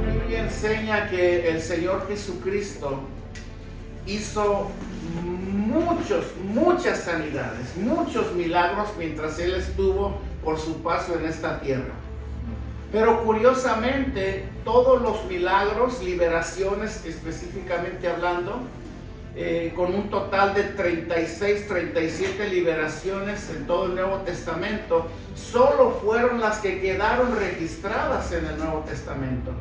La Biblia enseña que el Señor Jesucristo hizo muchas sanidades, muchos milagros mientras Él estuvo por su paso en esta tierra. Pero curiosamente, todos los milagros, liberaciones específicamente hablando, con un total de 37 liberaciones en todo el Nuevo Testamento, solo fueron las que quedaron registradas en el Nuevo Testamento.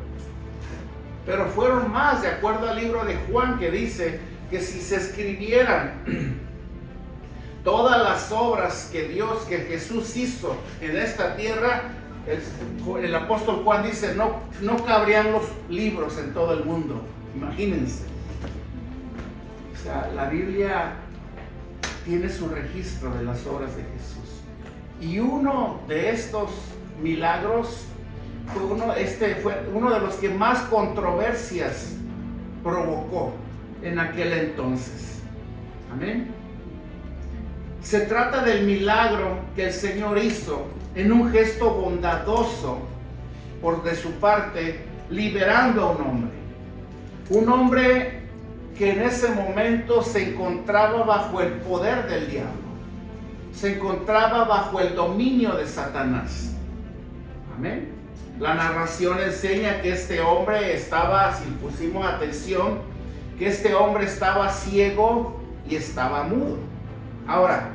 Pero fueron más, de acuerdo al libro de Juan, que dice que si se escribieran todas las obras que Jesús hizo en esta tierra, el apóstol Juan dice, no cabrían los libros en todo el mundo. Imagínense. O sea, la Biblia tiene su registro de las obras de Jesús. Y uno de estos milagros fue uno de los que más controversias provocó en aquel entonces. Amén. Se trata del milagro que el Señor hizo en un gesto bondadoso de su parte, liberando a un hombre que en ese momento se encontraba bajo el poder del diablo, se encontraba bajo el dominio de Satanás. Amén. La narración enseña que este hombre estaba, si pusimos atención, que este hombre estaba ciego y estaba mudo. Ahora,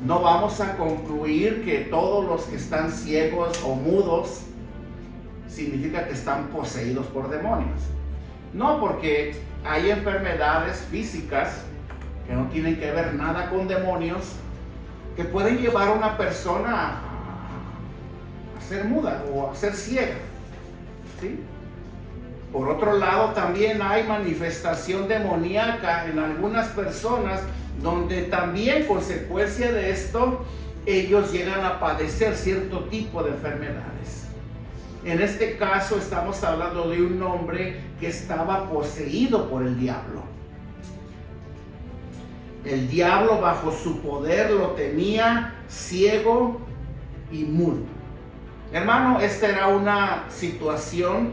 no vamos a concluir que todos los que están ciegos o mudos significa que están poseídos por demonios. No, porque hay enfermedades físicas que no tienen que ver nada con demonios, que pueden llevar a una persona a ser muda o a ser ciega, ¿sí? Por otro lado, también hay manifestación demoníaca en algunas personas, donde también, consecuencia de esto, ellos llegan a padecer cierto tipo de enfermedades. En este caso estamos hablando de un hombre que estaba poseído por el diablo. El diablo, bajo su poder, lo tenía ciego y mudo. Hermano, esta era una situación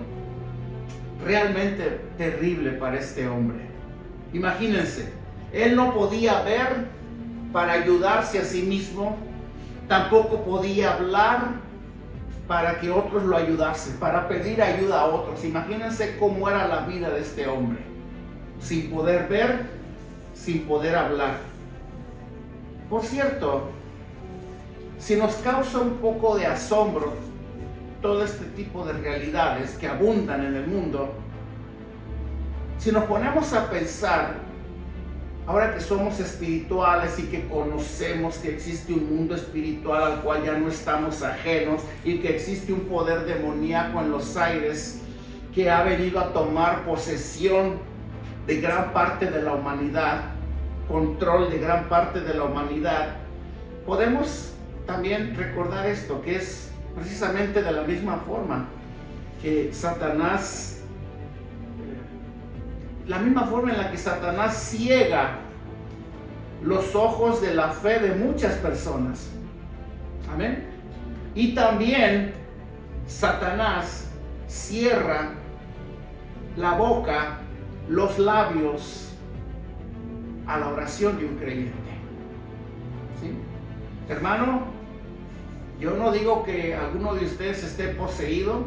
realmente terrible para este hombre. Imagínense, él no podía ver para ayudarse a sí mismo, tampoco podía hablar para que otros lo ayudasen, para pedir ayuda a otros. Imagínense cómo era la vida de este hombre, sin poder ver, sin poder hablar. Por cierto, si nos causa un poco de asombro todo este tipo de realidades que abundan en el mundo, si nos ponemos a pensar, ahora que somos espirituales y que conocemos que existe un mundo espiritual al cual ya no estamos ajenos y que existe un poder demoníaco en los aires que ha venido a tomar posesión de gran parte de la humanidad, control de gran parte de la humanidad, podemos también recordar esto, que es precisamente de la misma forma que Satanás, la misma forma en la que Satanás ciega los ojos de la fe de muchas personas. Amén. Y también Satanás cierra la boca, los labios a la oración de un creyente. ¿Sí? Hermano, yo no digo que alguno de ustedes esté poseído,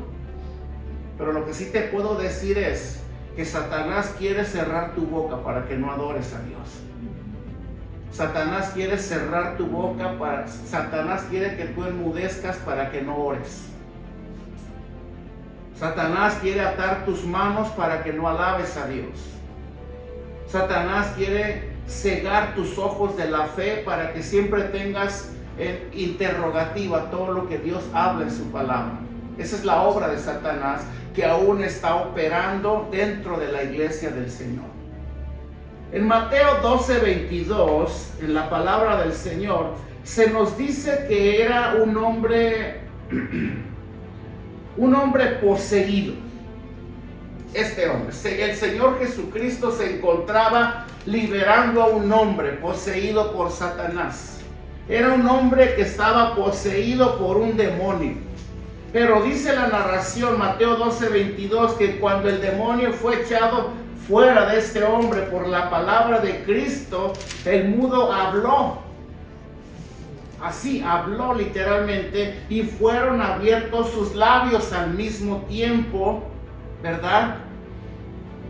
pero lo que sí te puedo decir es que Satanás quiere cerrar tu boca para que no adores a Dios. Satanás quiere cerrar tu boca, Satanás quiere que tú enmudezcas para que no ores. Satanás quiere atar tus manos para que no alabes a Dios. Satanás quiere cegar tus ojos de la fe para que siempre tengas en interrogativa todo lo que Dios habla en su palabra. Esa es la obra de Satanás, que aún está operando dentro de la iglesia del Señor. En Mateo 12:22, en la palabra del Señor, se nos dice que era un hombre poseído. Este hombre, el Señor Jesucristo se encontraba liberando a un hombre poseído por Satanás. Era un hombre que estaba poseído por un demonio. Pero dice la narración, Mateo 12:22, que cuando el demonio fue echado fuera de este hombre por la palabra de Cristo, el mudo habló. Así habló literalmente, y fueron abiertos sus labios al mismo tiempo, ¿verdad?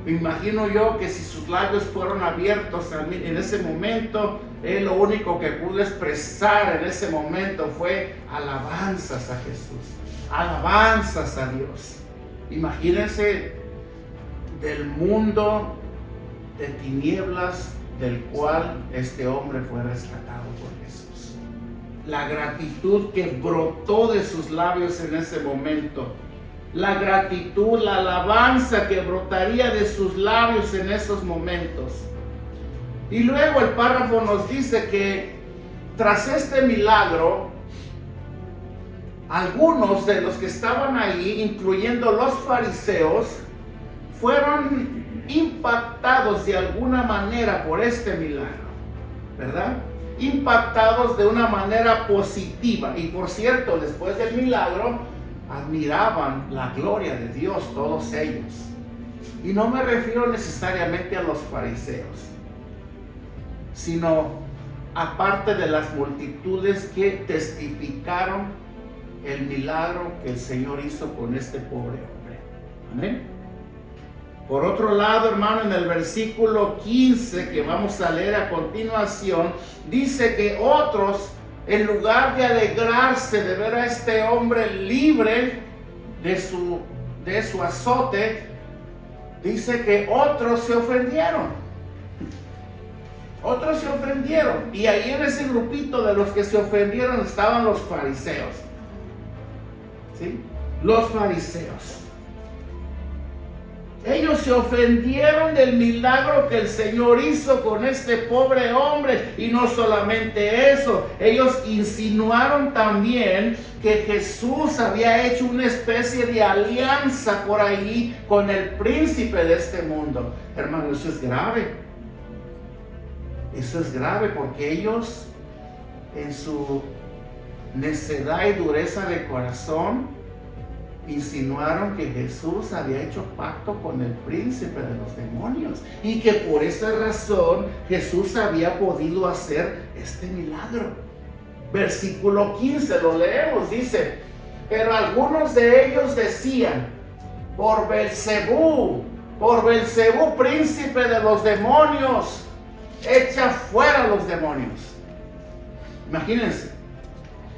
Me imagino yo que si sus labios fueron abiertos en ese momento, él lo único que pudo expresar en ese momento fue alabanzas a Jesús, alabanzas a Dios. Imagínense del mundo de tinieblas del cual este hombre fue rescatado por Jesús. La gratitud que brotó de sus labios en ese momento, la gratitud, la alabanza que brotaría de sus labios en esos momentos. Y luego el párrafo nos dice que tras este milagro, algunos de los que estaban ahí, incluyendo los fariseos, fueron impactados de alguna manera por este milagro, ¿verdad? Impactados de una manera positiva. Y por cierto, después del milagro, admiraban la gloria de Dios, todos ellos. Y no me refiero necesariamente a los fariseos, sino aparte de las multitudes que testificaron el milagro que el Señor hizo con este pobre hombre. Amén. Por otro lado, hermano, en el versículo 15 que vamos a leer a continuación, dice que otros, en lugar de alegrarse de ver a este hombre libre de su azote, dice que otros se ofendieron. Otros se ofendieron. Y ahí en ese grupito de los que se ofendieron estaban los fariseos. ¿Sí? Los fariseos. Ellos se ofendieron del milagro que el Señor hizo con este pobre hombre. Y no solamente eso, ellos insinuaron también que Jesús había hecho una especie de alianza por ahí con el príncipe de este mundo. Hermano, eso es grave. Eso es grave porque ellos, en su necedad y dureza de corazón, insinuaron que Jesús había hecho pacto con el príncipe de los demonios y que por esa razón Jesús había podido hacer este milagro. Versículo 15, lo leemos, dice: pero algunos de ellos decían: por Belcebú, príncipe de los demonios, echa fuera a los demonios. Imagínense.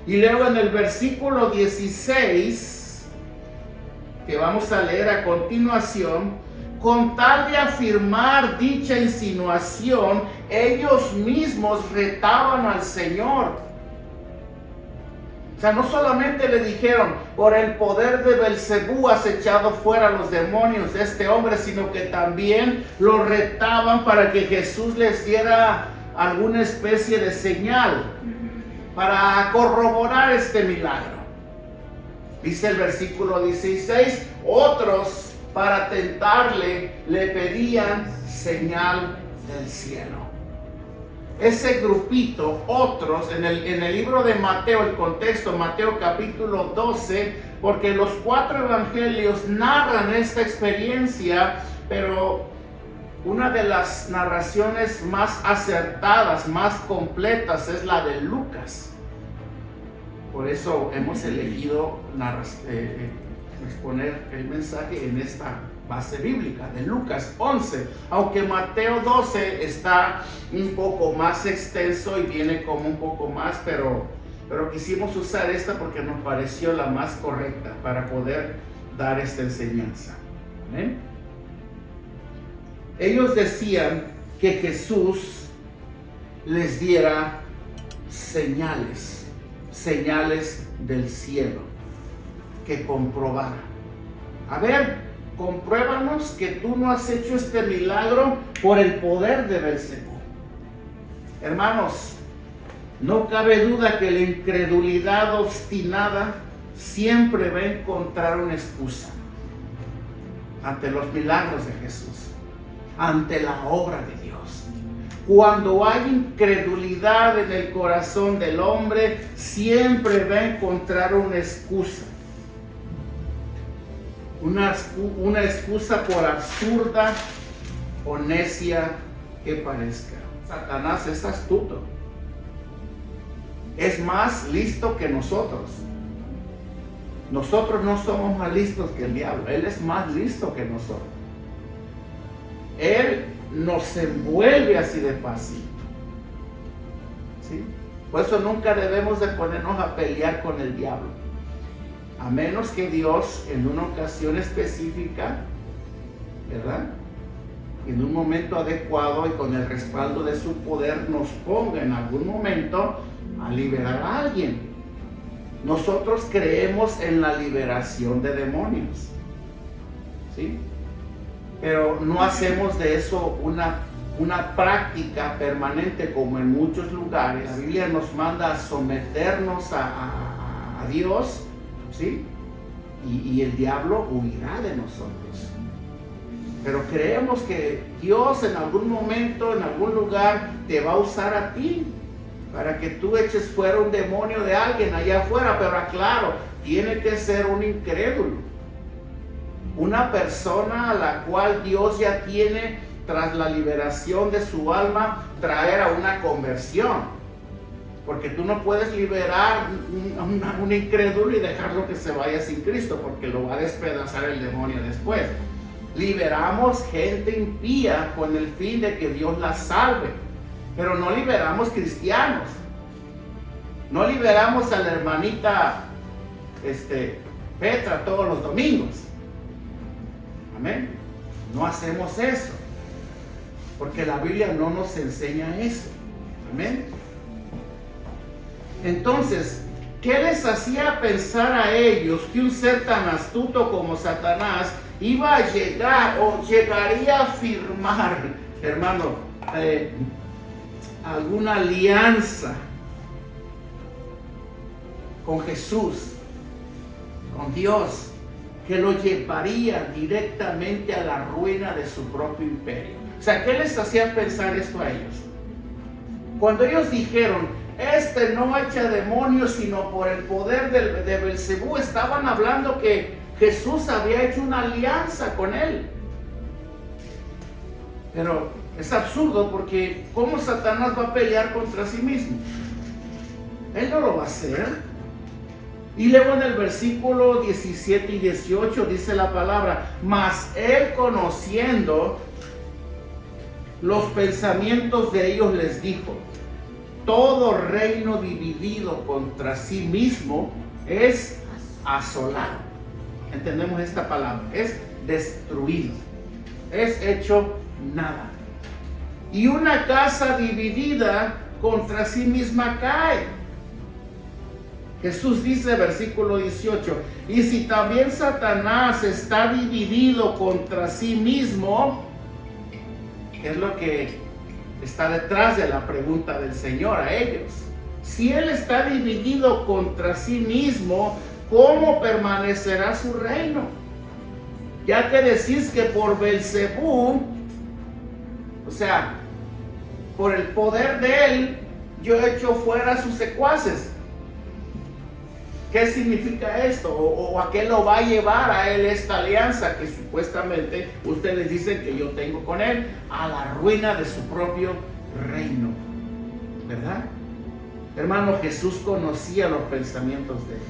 Y luego en el versículo 16, que vamos a leer a continuación, con tal de afirmar dicha insinuación, ellos mismos retaban al Señor. O sea, no solamente le dijeron: por el poder de Belcebú has echado fuera a los demonios de este hombre, sino que también lo retaban para que Jesús les diera alguna especie de señal para corroborar este milagro. Dice el versículo 16: otros, para tentarle, le pedían señal del cielo. Ese grupito, otros, en el libro de Mateo, el contexto, Mateo capítulo 12, porque los 4 evangelios narran esta experiencia, pero una de las narraciones más acertadas, más completas, es la de Lucas. Por eso hemos elegido exponer el mensaje en esta base bíblica de Lucas 11, aunque Mateo 12 está un poco más extenso y viene como un poco más, pero quisimos usar esta porque nos pareció la más correcta para poder dar esta enseñanza. ¿Ven? Ellos decían que Jesús les diera señales del cielo, que comprobara. A ver, compruébanos que tú no has hecho este milagro por el poder de Belcebú. Hermanos, no cabe duda que la incredulidad obstinada siempre va a encontrar una excusa ante los milagros de Jesús, ante la obra de Dios. Cuando hay incredulidad en el corazón del hombre, siempre va a encontrar una excusa. Una excusa por absurda o necia que parezca. Satanás es astuto. Es más listo que nosotros. Nosotros no somos más listos que el diablo. Él es más listo que nosotros. Él nos envuelve así de fácil. ¿Sí? Por eso nunca debemos de ponernos a pelear con el diablo. A menos que Dios en una ocasión específica, ¿verdad?, en un momento adecuado y con el respaldo de su poder nos ponga en algún momento a liberar a alguien. Nosotros creemos en la liberación de demonios, ¿sí? Pero no hacemos de eso una práctica permanente como en muchos lugares. La Biblia nos manda a someternos a Dios, ¿sí? Y el diablo huirá de nosotros. Pero creemos que Dios en algún momento, en algún lugar, te va a usar a ti para que tú eches fuera un demonio de alguien allá afuera. Pero aclaro, tiene que ser un incrédulo, una persona a la cual Dios ya tiene, tras la liberación de su alma, traer a una conversión. Porque tú no puedes liberar un incrédulo y dejarlo que se vaya sin Cristo, porque lo va a despedazar el demonio después. Liberamos gente impía con el fin de que Dios la salve, pero no liberamos cristianos. No liberamos a la hermanita Petra todos los domingos. Amén. No hacemos eso, porque la Biblia no nos enseña eso. Amén. Entonces, ¿qué les hacía pensar a ellos que un ser tan astuto como Satanás iba a llegar o llegaría a firmar, hermano, alguna alianza con Jesús, con Dios, que lo llevaría directamente a la ruina de su propio imperio? O sea, ¿qué les hacía pensar esto a ellos? Cuando ellos dijeron, no echa demonios sino por el poder de Belcebú, estaban hablando que Jesús había hecho una alianza con él. Pero es absurdo, porque ¿cómo Satanás va a pelear contra sí mismo? Él no lo va a hacer. Y luego en el versículo 17 y 18 dice la palabra: mas él, conociendo los pensamientos de ellos, les dijo: todo reino dividido contra sí mismo es asolado. Entendemos esta palabra, es destruido, es hecho nada. Y una casa dividida contra sí misma cae. Jesús dice, versículo 18: y si también Satanás está dividido contra sí mismo, es lo que está detrás de la pregunta del Señor a ellos. Si él está dividido contra sí mismo, ¿cómo permanecerá su reino? Ya que decís que por Belcebú, o sea, por el poder de él, yo echo fuera a sus secuaces. ¿Qué significa esto? ¿O a qué lo va a llevar a él esta alianza que supuestamente ustedes dicen que yo tengo con él? A la ruina de su propio reino, ¿verdad? Hermano, Jesús conocía los pensamientos de ellos,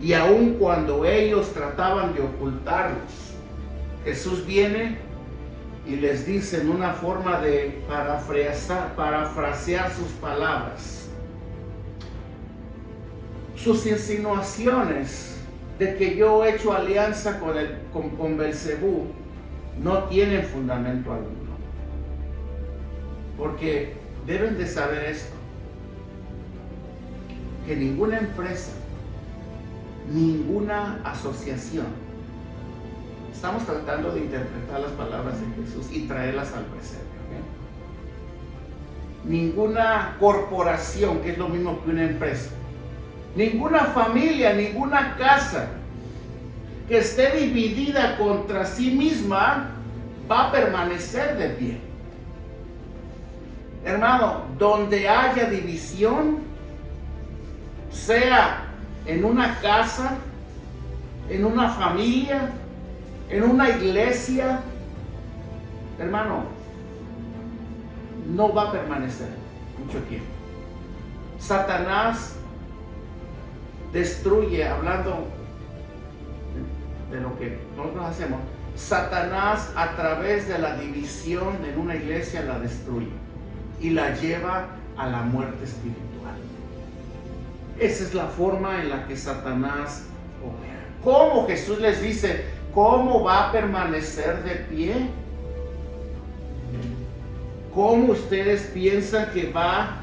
y aun cuando ellos trataban de ocultarlos, Jesús viene y les dice en una forma de parafrasear sus palabras, sus insinuaciones de que yo he hecho alianza con Belcebú no tienen fundamento alguno. Porque deben de saber esto, que ninguna empresa, ninguna asociación, estamos tratando de interpretar las palabras de Jesús y traerlas al presente, ¿okay? Ninguna corporación, que es lo mismo que una empresa, ninguna familia, ninguna casa que esté dividida contra sí misma va a permanecer de pie. Hermano, donde haya división, sea en una casa, en una familia, en una iglesia, hermano, no va a permanecer mucho tiempo. Satanás destruye, hablando de lo que nosotros hacemos, Satanás a través de la división en una iglesia la destruye y la lleva a la muerte espiritual. Esa es la forma en la que Satanás opera. ¿Cómo? Jesús les dice, ¿cómo va a permanecer de pie? ¿Cómo ustedes piensan que va a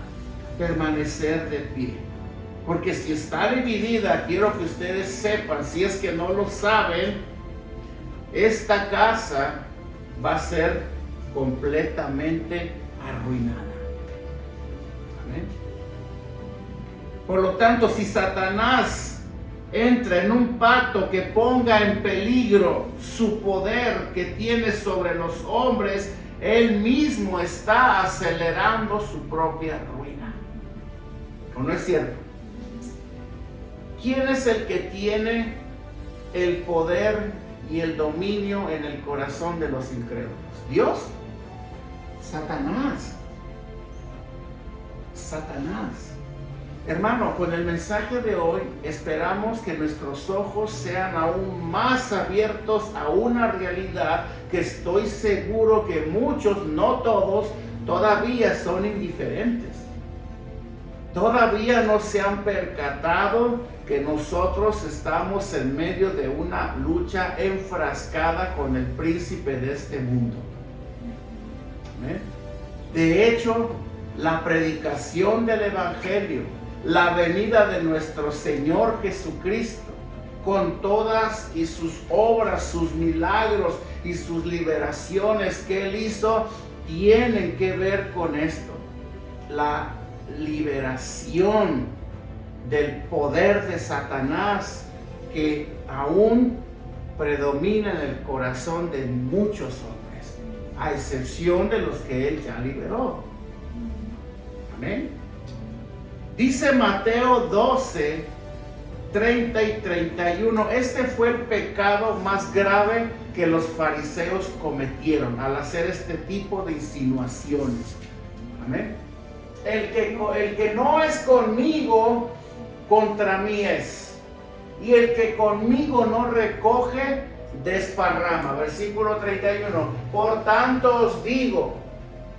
permanecer de pie? Porque si está dividida, quiero que ustedes sepan, si es que no lo saben, esta casa va a ser completamente arruinada. ¿Amén? Por lo tanto, si Satanás entra en un pacto que ponga en peligro su poder que tiene sobre los hombres, él mismo está acelerando su propia ruina. ¿O no es cierto? ¿Quién es el que tiene el poder y el dominio en el corazón de los incrédulos? ¿Dios? Satanás. Satanás. Hermano, con el mensaje de hoy esperamos que nuestros ojos sean aún más abiertos a una realidad que estoy seguro que muchos, no todos, todavía son indiferentes. Todavía no se han percatado que nosotros estamos en medio de una lucha enfrascada con el príncipe de este mundo. ¿Eh? De hecho, la predicación del Evangelio, la venida de nuestro Señor Jesucristo, con todas y sus obras, sus milagros y sus liberaciones que Él hizo, tienen que ver con esto. La liberación del poder de Satanás que aún predomina en el corazón de muchos hombres, a excepción de los que Él ya liberó. Amén. Dice Mateo 12, 30 y 31, este fue el pecado más grave que los fariseos cometieron al hacer este tipo de insinuaciones. Amén. El que no es conmigo, contra mí es. Y el que conmigo no recoge, desparrama. Versículo 31. Por tanto os digo,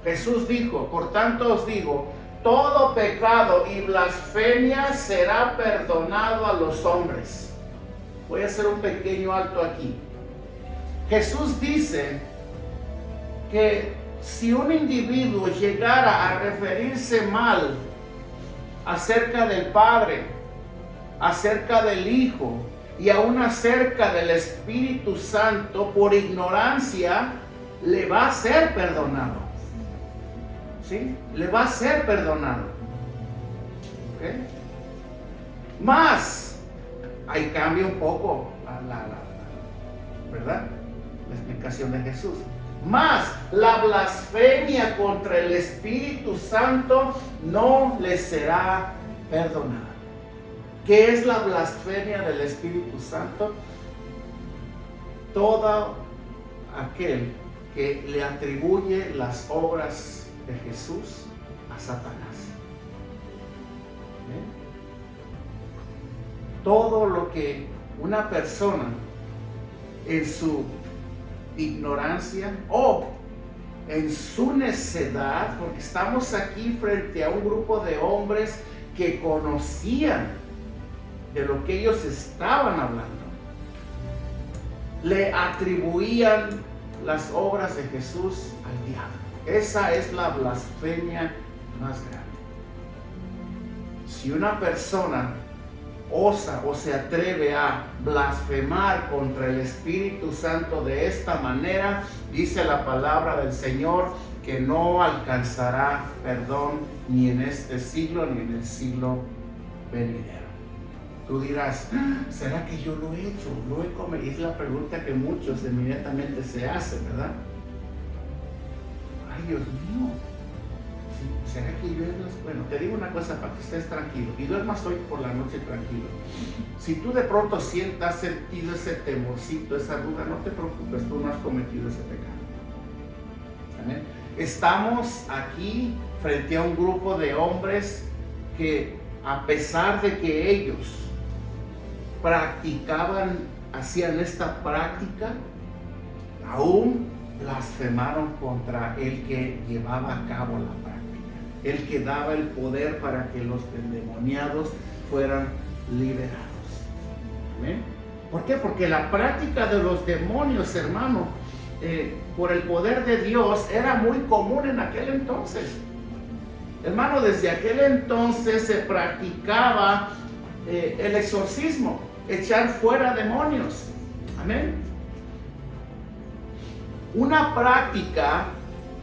Jesús dijo, por tanto os digo, todo pecado y blasfemia será perdonado a los hombres. Voy a hacer un pequeño alto aquí. Jesús dice que si un individuo llegara a referirse mal acerca del Padre, acerca del Hijo y aún acerca del Espíritu Santo, por ignorancia, le va a ser perdonado. ¿Sí? Le va a ser perdonado. ¿Okay? Más, ahí cambia un poco ¿verdad? La explicación de Jesús. Más, la blasfemia contra el Espíritu Santo no le será perdonada. ¿Qué es la blasfemia del Espíritu Santo? Todo aquel que le atribuye las obras de Jesús a Satanás. ¿Eh? Todo lo que una persona en su ignorancia o en su necedad, porque estamos aquí frente a un grupo de hombres que conocían de lo que ellos estaban hablando, le atribuían las obras de Jesús al diablo. Esa es la blasfemia más grande. Si una persona osa o se atreve a blasfemar contra el Espíritu Santo de esta manera, dice la palabra del Señor que no alcanzará perdón ni en este siglo ni en el siglo venidero. Tú dirás, ¿será que yo lo he hecho? ¿Lo he cometido? Es la pregunta que muchos inmediatamente se hacen, ¿verdad? Ay, Dios mío, ¿será que llueve? Bueno, te digo una cosa para que estés tranquilo y duermas hoy por la noche tranquilo. Si tú de pronto has sentido ese temorcito, esa duda, no te preocupes, tú no has cometido ese pecado. Amén. Estamos aquí frente a un grupo de hombres que, a pesar de que ellos hacían esta práctica, aún blasfemaron contra el que llevaba a cabo la práctica, el que daba el poder para que los endemoniados fueran liberados. ¿Amén? ¿Por qué? Porque la práctica de los demonios, hermano, por el poder de Dios, era muy común en aquel entonces. Hermano, desde aquel entonces se practicaba el exorcismo, echar fuera demonios. Amén. Una práctica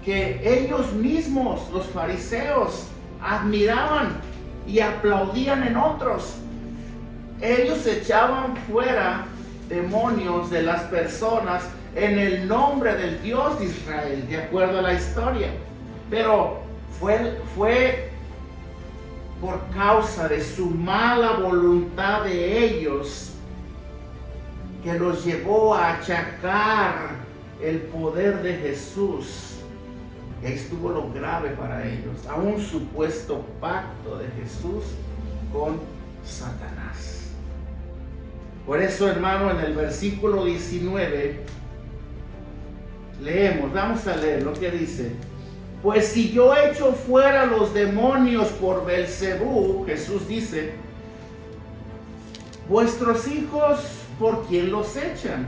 que ellos mismos, los fariseos, admiraban y aplaudían en otros. Ellos echaban fuera demonios de las personas en el nombre del Dios de Israel, de acuerdo a la historia. Pero fue por causa de su mala voluntad de ellos que los llevó a achacar el poder de Jesús. Y ahí estuvo lo grave para ellos, a un supuesto pacto de Jesús con Satanás. Por eso, hermano, en el versículo 19 leemos, vamos a leer lo que dice: pues si yo echo fuera los demonios por Belzebú, Jesús dice, vuestros hijos, ¿por quién los echan?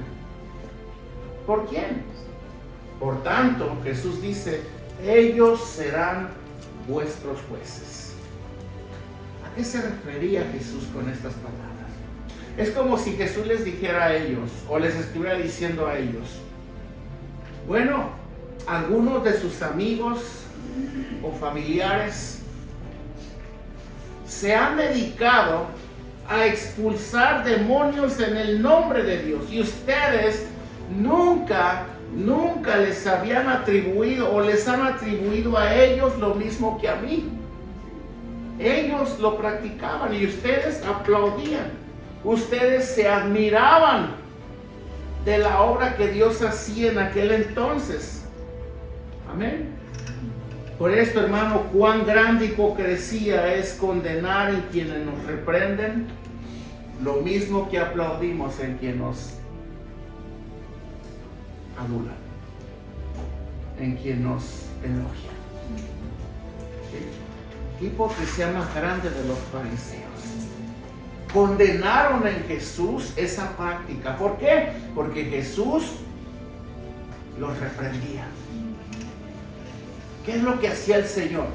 ¿Por quién? Por tanto, Jesús dice, ellos serán vuestros jueces. ¿A qué se refería Jesús con estas palabras? Es como si Jesús les dijera a ellos, o les estuviera diciendo a ellos, bueno, algunos de sus amigos o familiares se han dedicado a expulsar demonios en el nombre de Dios, y ustedes nunca les habían atribuido o les han atribuido a ellos lo mismo que a mí. Ellos lo practicaban y ustedes aplaudían. Ustedes se admiraban de la obra que Dios hacía en aquel entonces. Amén. Por esto, hermano, cuán grande hipocresía es condenar en quienes nos reprenden lo mismo que aplaudimos en quien nos adulan, en quien nos elogia. ¿Sí? ¿Qué hipocresía más grande de los fariseos? Condenaron en Jesús esa práctica. ¿Por qué? Porque Jesús los reprendía. ¿Qué es lo que hacía el Señor?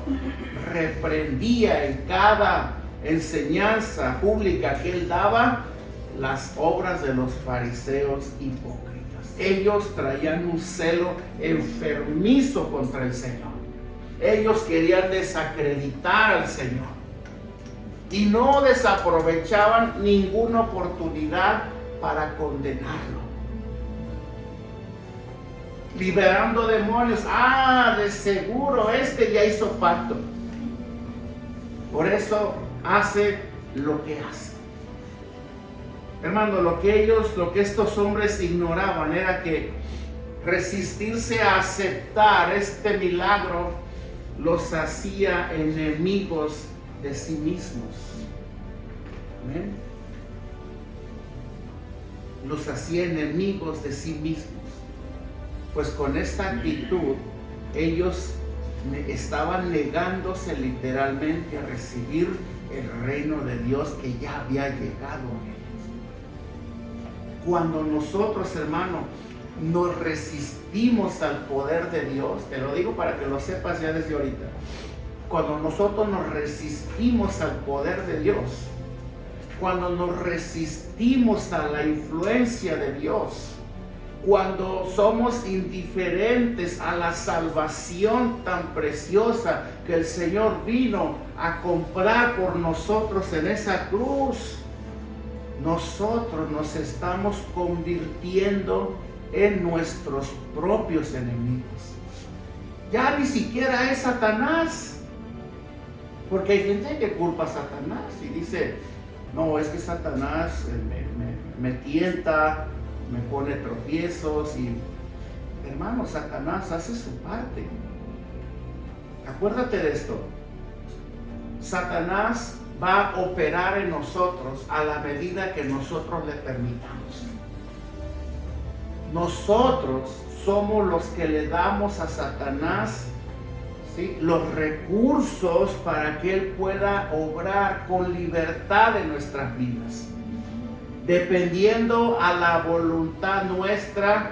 Reprendía en cada enseñanza pública que Él daba las obras de los fariseos hipócritas. Ellos traían un celo enfermizo contra el Señor. Ellos querían desacreditar al Señor y no desaprovechaban ninguna oportunidad para condenarlo. Liberando demonios. De seguro este ya hizo pacto. Por eso hace lo que hace. Hermano, lo que estos hombres ignoraban era que resistirse a aceptar este milagro los hacía enemigos de sí mismos. ¿Amén? Los hacía enemigos de sí mismos. Pues con esta actitud ellos estaban negándose literalmente a recibir el reino de Dios que ya había llegado a ellos. Cuando nosotros, hermano, nos resistimos al poder de Dios, te lo digo para que lo sepas ya desde ahorita, cuando nosotros nos resistimos al poder de Dios, cuando nos resistimos a la influencia de Dios, cuando somos indiferentes a la salvación tan preciosa que el Señor vino a comprar por nosotros en esa cruz, nosotros nos estamos convirtiendo en nuestros propios enemigos. Ya ni siquiera es Satanás, Porque hay gente que culpa a Satanás y dice, no, es que Satanás me tienta, me pone tropiezos y, hermano, Satanás hace su parte. Acuérdate de esto. Satanás va a operar en nosotros a la medida que nosotros le permitamos. Nosotros somos los que le damos a Satanás, ¿sí?, los recursos para que él pueda obrar con libertad en nuestras vidas, dependiendo a la voluntad nuestra,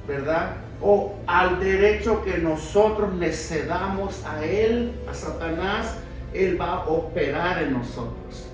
¿verdad? O al derecho que nosotros le cedamos a él, a Satanás. Él va a operar en nosotros,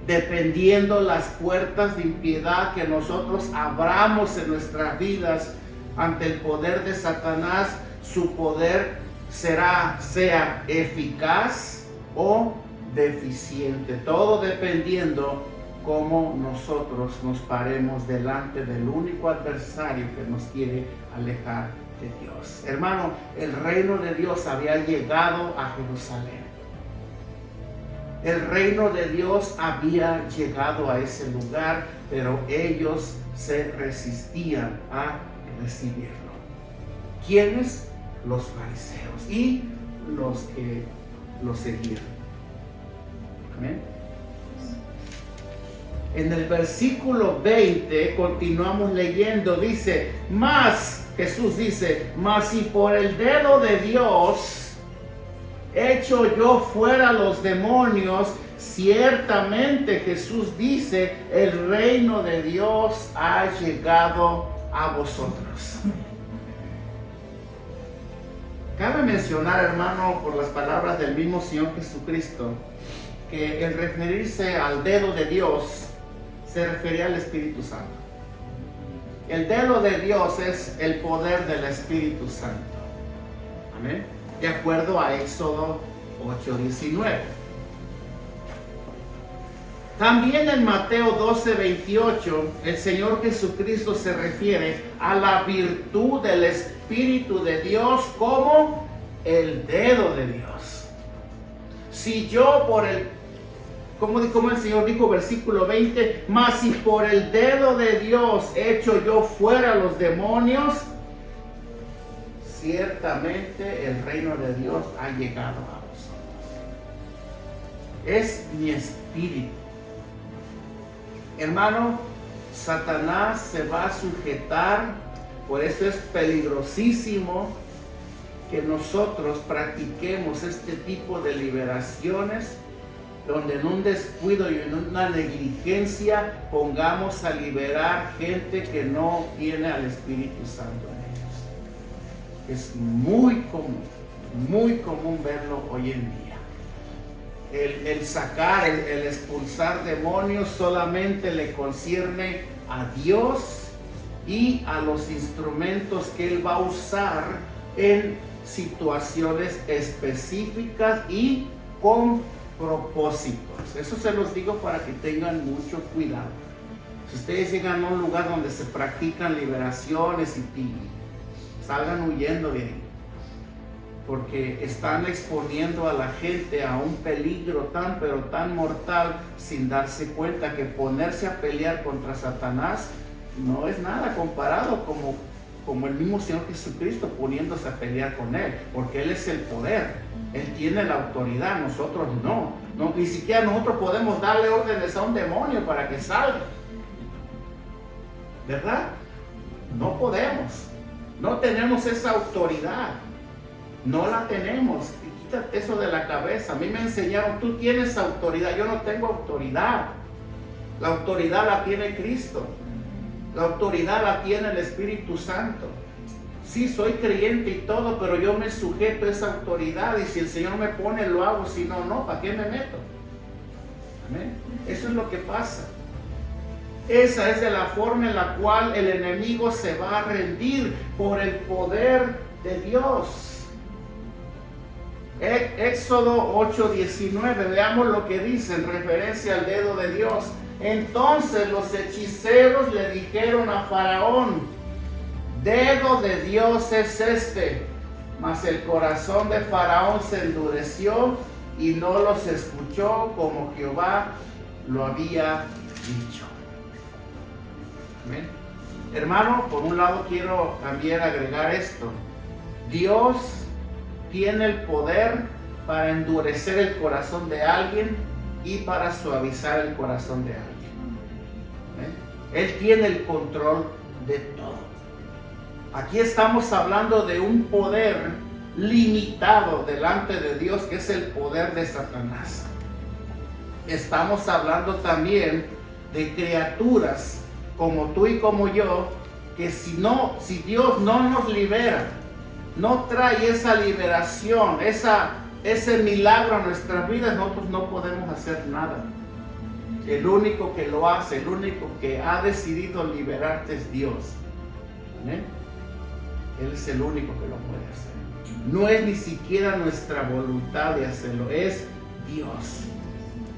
dependiendo las puertas de impiedad que nosotros abramos en nuestras vidas ante el poder de Satanás. Su poder sea eficaz o deficiente, todo dependiendo cómo nosotros nos paremos delante del único adversario que nos quiere alejar de Dios. Hermano, el reino de Dios había llegado a Jerusalén. El reino de Dios había llegado a ese lugar, pero ellos se resistían a recibirlo. ¿Quiénes? Los fariseos y los que lo seguían. Amén. En el versículo 20 continuamos leyendo, dice, Jesús dice, mas si por el dedo de Dios echo yo fuera los demonios, ciertamente Jesús dice, el reino de Dios ha llegado a vosotros. Cabe mencionar, hermano, por las palabras del mismo Señor Jesucristo, que el referirse al dedo de Dios se refería al Espíritu Santo. El dedo de Dios es el poder del Espíritu Santo. Amén. De acuerdo a Éxodo 8:19. También en Mateo 12:28, el Señor Jesucristo se refiere a la virtud del Espíritu de Dios como el dedo de Dios. Si yo como el Señor dijo, versículo 20, mas si por el dedo de Dios echo yo fuera los demonios, ciertamente el reino de Dios ha llegado a vosotros. Es mi espíritu. Hermano, Satanás se va a sujetar, por eso es peligrosísimo que nosotros practiquemos este tipo de liberaciones, donde en un descuido y en una negligencia pongamos a liberar gente que no tiene al Espíritu Santo en ellos. Es muy común verlo hoy en día. El sacar, el expulsar demonios solamente le concierne a Dios y a los instrumentos que Él va a usar en situaciones específicas y con propósitos. Eso se los digo para que tengan mucho cuidado. Si ustedes llegan a un lugar donde se practican liberaciones y salgan huyendo de ahí, porque están exponiendo a la gente a un peligro pero tan mortal, sin darse cuenta que ponerse a pelear contra Satanás no es nada comparado como el mismo Señor Jesucristo poniéndose a pelear con Él, porque Él es el poder, Él tiene la autoridad, nosotros no, ni siquiera nosotros podemos darle órdenes a un demonio para que salga, ¿verdad? No podemos, no tenemos esa autoridad, no la tenemos. Y quítate eso de la cabeza. A mí me enseñaron, tú tienes autoridad, yo no tengo autoridad. La autoridad la tiene Cristo. La autoridad la tiene el Espíritu Santo. Sí, soy creyente y todo, pero yo me sujeto a esa autoridad, y si el Señor me pone, lo hago, si no, no, ¿para qué me meto? Amén. Eso es lo que pasa. Esa es de la forma en la cual el enemigo se va a rendir por el poder de Dios. Éxodo 8:19, veamos lo que dice en referencia al dedo de Dios. Entonces los hechiceros le dijeron a Faraón, dedo de Dios es este. Mas el corazón de Faraón se endureció y no los escuchó como Jehová lo había dicho. Amén. Hermano, por un lado quiero también agregar esto. Dios tiene el poder para endurecer el corazón de alguien y para suavizar el corazón de alguien. ¿Amén? Él tiene el control de todo. Aquí estamos hablando de un poder limitado delante de Dios, que es el poder de Satanás. Estamos hablando también de criaturas como tú y como yo, que si Dios no nos libera, no trae esa liberación, ese milagro a nuestras vidas, nosotros no podemos hacer nada. El único que lo hace, el único que ha decidido liberarte es Dios. ¿Amén? Él es el único que lo puede hacer. No es ni siquiera nuestra voluntad de hacerlo, es Dios.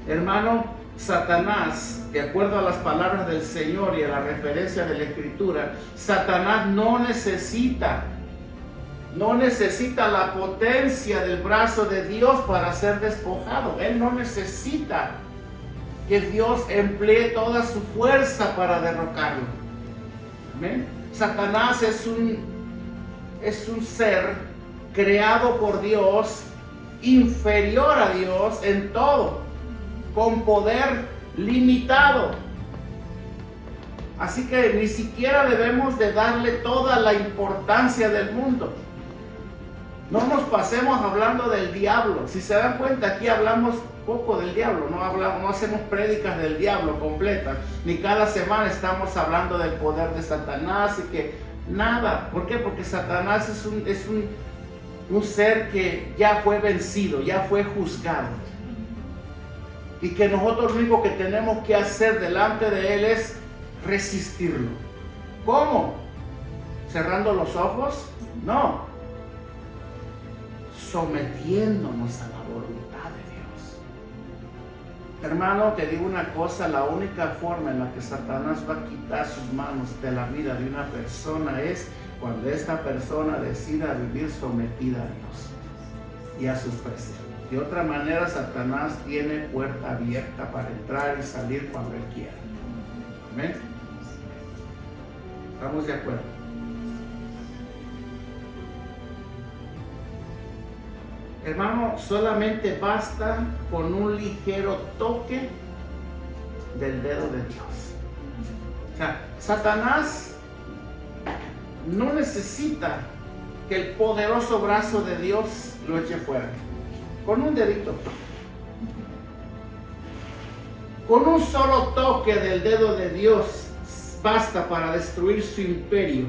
Hermano, Satanás, de acuerdo a las palabras del Señor y a la referencia de la Escritura, Satanás no necesita la potencia del brazo de Dios para ser despojado. Él no necesita que Dios emplee toda su fuerza para derrocarlo. ¿Amén? Satanás es un ser creado por Dios, inferior a Dios en todo, con poder limitado. Así que ni siquiera debemos de darle toda la importancia del mundo. No nos pasemos hablando del diablo. Si se dan cuenta, aquí hablamos poco del diablo, no hacemos prédicas del diablo completas, ni cada semana estamos hablando del poder de Satanás y que nada. ¿Por qué? Porque Satanás es un ser que ya fue vencido, ya fue juzgado. Y que nosotros lo único que tenemos que hacer delante de él es resistirlo. ¿Cómo? ¿Cerrando los ojos? No. Sometiéndonos a la voluntad de Dios. Hermano, te digo una cosa, la única forma en la que Satanás va a quitar sus manos de la vida de una persona es cuando esta persona decida vivir sometida a Dios y a sus preceptos. De otra manera, Satanás tiene puerta abierta para entrar y salir cuando él quiera. ¿Amén? ¿Estamos de acuerdo? Hermano, solamente basta con un ligero toque del dedo de Dios. O sea, Satanás no necesita que el poderoso brazo de Dios lo eche fuera. Con un dedito. Con un solo toque del dedo de Dios basta para destruir su imperio.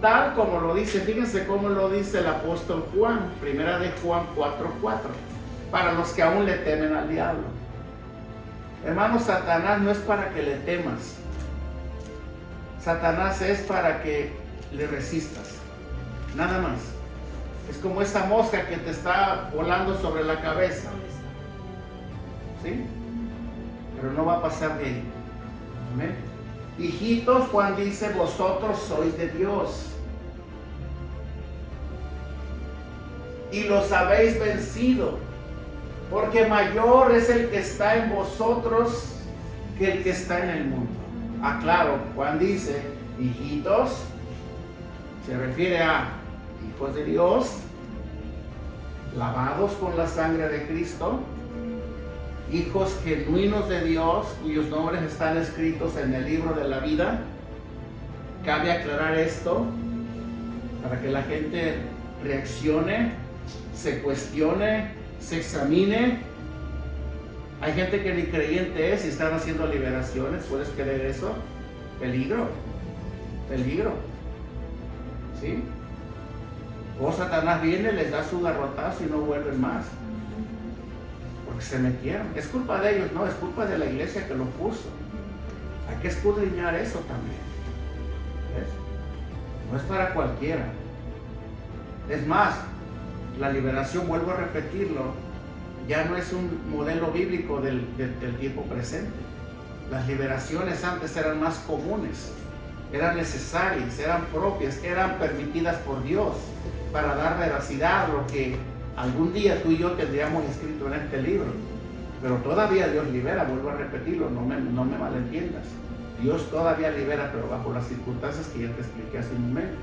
Tal como lo dice, fíjense cómo lo dice el apóstol Juan, primera de Juan 4:4, para los que aún le temen al diablo. Hermano, Satanás no es para que le temas. Satanás es para que le resistas. Nada más. Es como esa mosca que te está volando sobre la cabeza. ¿Sí? Pero no va a pasar de ahí. Amén. Hijitos, Juan dice, vosotros sois de Dios y los habéis vencido, porque mayor es el que está en vosotros que el que está en el mundo. Claro, Juan dice, hijitos, se refiere a hijos de Dios, lavados con la sangre de Cristo, hijos genuinos de Dios, cuyos nombres están escritos en el libro de la vida. Cabe aclarar esto para que la gente reaccione, se cuestione, se examine. Hay gente que ni creyente es y están haciendo liberaciones. ¿Puedes creer eso? Peligro, peligro. ¿Sí? O Satanás viene, les da su garrotazo y no vuelven más. Porque se metieron. Es culpa de ellos, no, es culpa de la iglesia que lo puso. Hay que escudriñar eso también. ¿Ves? No es para cualquiera. Es más, la liberación, vuelvo a repetirlo, ya no es un modelo bíblico del tiempo presente. Las liberaciones antes eran más comunes, eran necesarias, eran propias, eran permitidas por Dios para dar veracidad a lo que Algún día tú y yo tendríamos escrito en este libro, pero todavía Dios libera, vuelvo a repetirlo, no me malentiendas. Dios todavía libera, pero bajo las circunstancias que ya te expliqué hace un momento.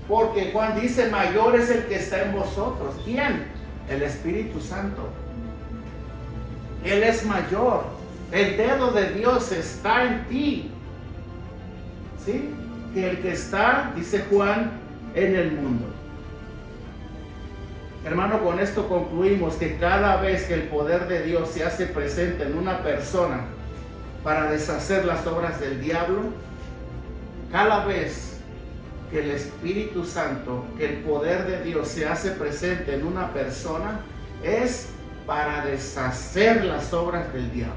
Porque Juan dice, mayor es el que está en vosotros. ¿Quién? El Espíritu Santo. Él es mayor. El dedo de Dios está en ti. ¿Sí? Que el que está, dice Juan, en el mundo. Hermano, con esto concluimos que cada vez que el poder de Dios se hace presente en una persona para deshacer las obras del diablo, cada vez que el Espíritu Santo, que el poder de Dios se hace presente en una persona, es para deshacer las obras del diablo.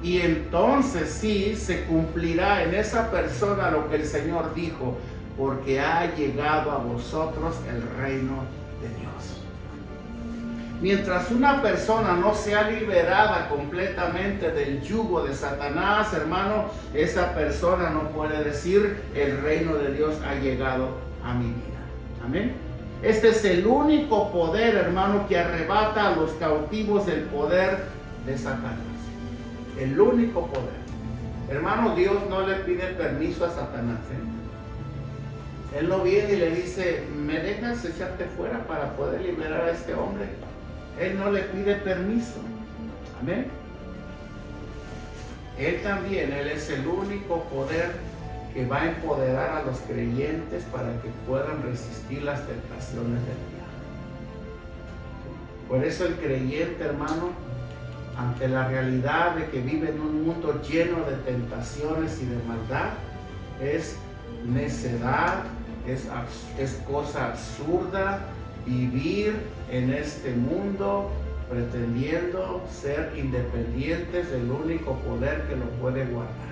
Y entonces sí se cumplirá en esa persona lo que el Señor dijo, porque ha llegado a vosotros el reino de Dios. Mientras una persona no sea liberada completamente del yugo de Satanás, hermano, esa persona no puede decir el reino de Dios ha llegado a mi vida. Amén. Este es el único poder, hermano, que arrebata a los cautivos del poder de Satanás. El único poder. Hermano, Dios no le pide permiso a Satanás, Él no viene y le dice, ¿me dejas echarte fuera para poder liberar a este hombre? Él no le pide permiso. Amén. Él también, Él es el único poder que va a empoderar a los creyentes para que puedan resistir las tentaciones del diablo. Por eso el creyente, hermano, ante la realidad de que vive en un mundo lleno de tentaciones y de maldad, es necedad, es cosa absurda vivir en este mundo pretendiendo ser independientes del único poder que lo puede guardar.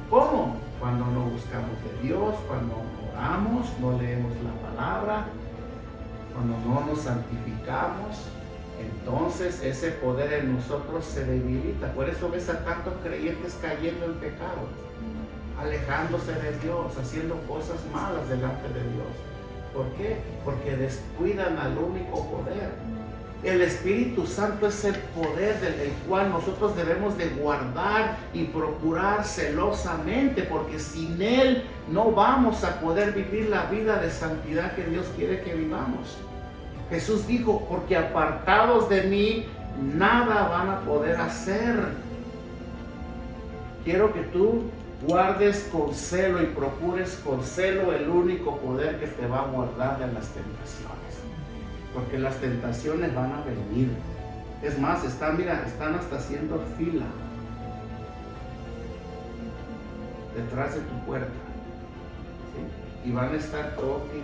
¿Cómo? Cuando no buscamos de Dios, cuando oramos, no leemos la palabra, cuando no nos santificamos, entonces ese poder en nosotros se debilita. Por eso ves a tantos creyentes cayendo en pecado, alejándose de Dios, haciendo cosas malas delante de Dios. ¿Por qué? Porque descuidan al único poder. El Espíritu Santo es el poder del cual nosotros debemos de guardar y procurar celosamente, porque sin Él no vamos a poder vivir la vida de santidad que Dios quiere que vivamos. Jesús dijo, porque apartados de mí, nada van a poder hacer. Quiero que tú guardes con celo y procures con celo el único poder que te va a guardar de las tentaciones. Porque las tentaciones van a venir. Es más, están hasta haciendo fila detrás de tu puerta. ¿Sí? Y van a estar toque.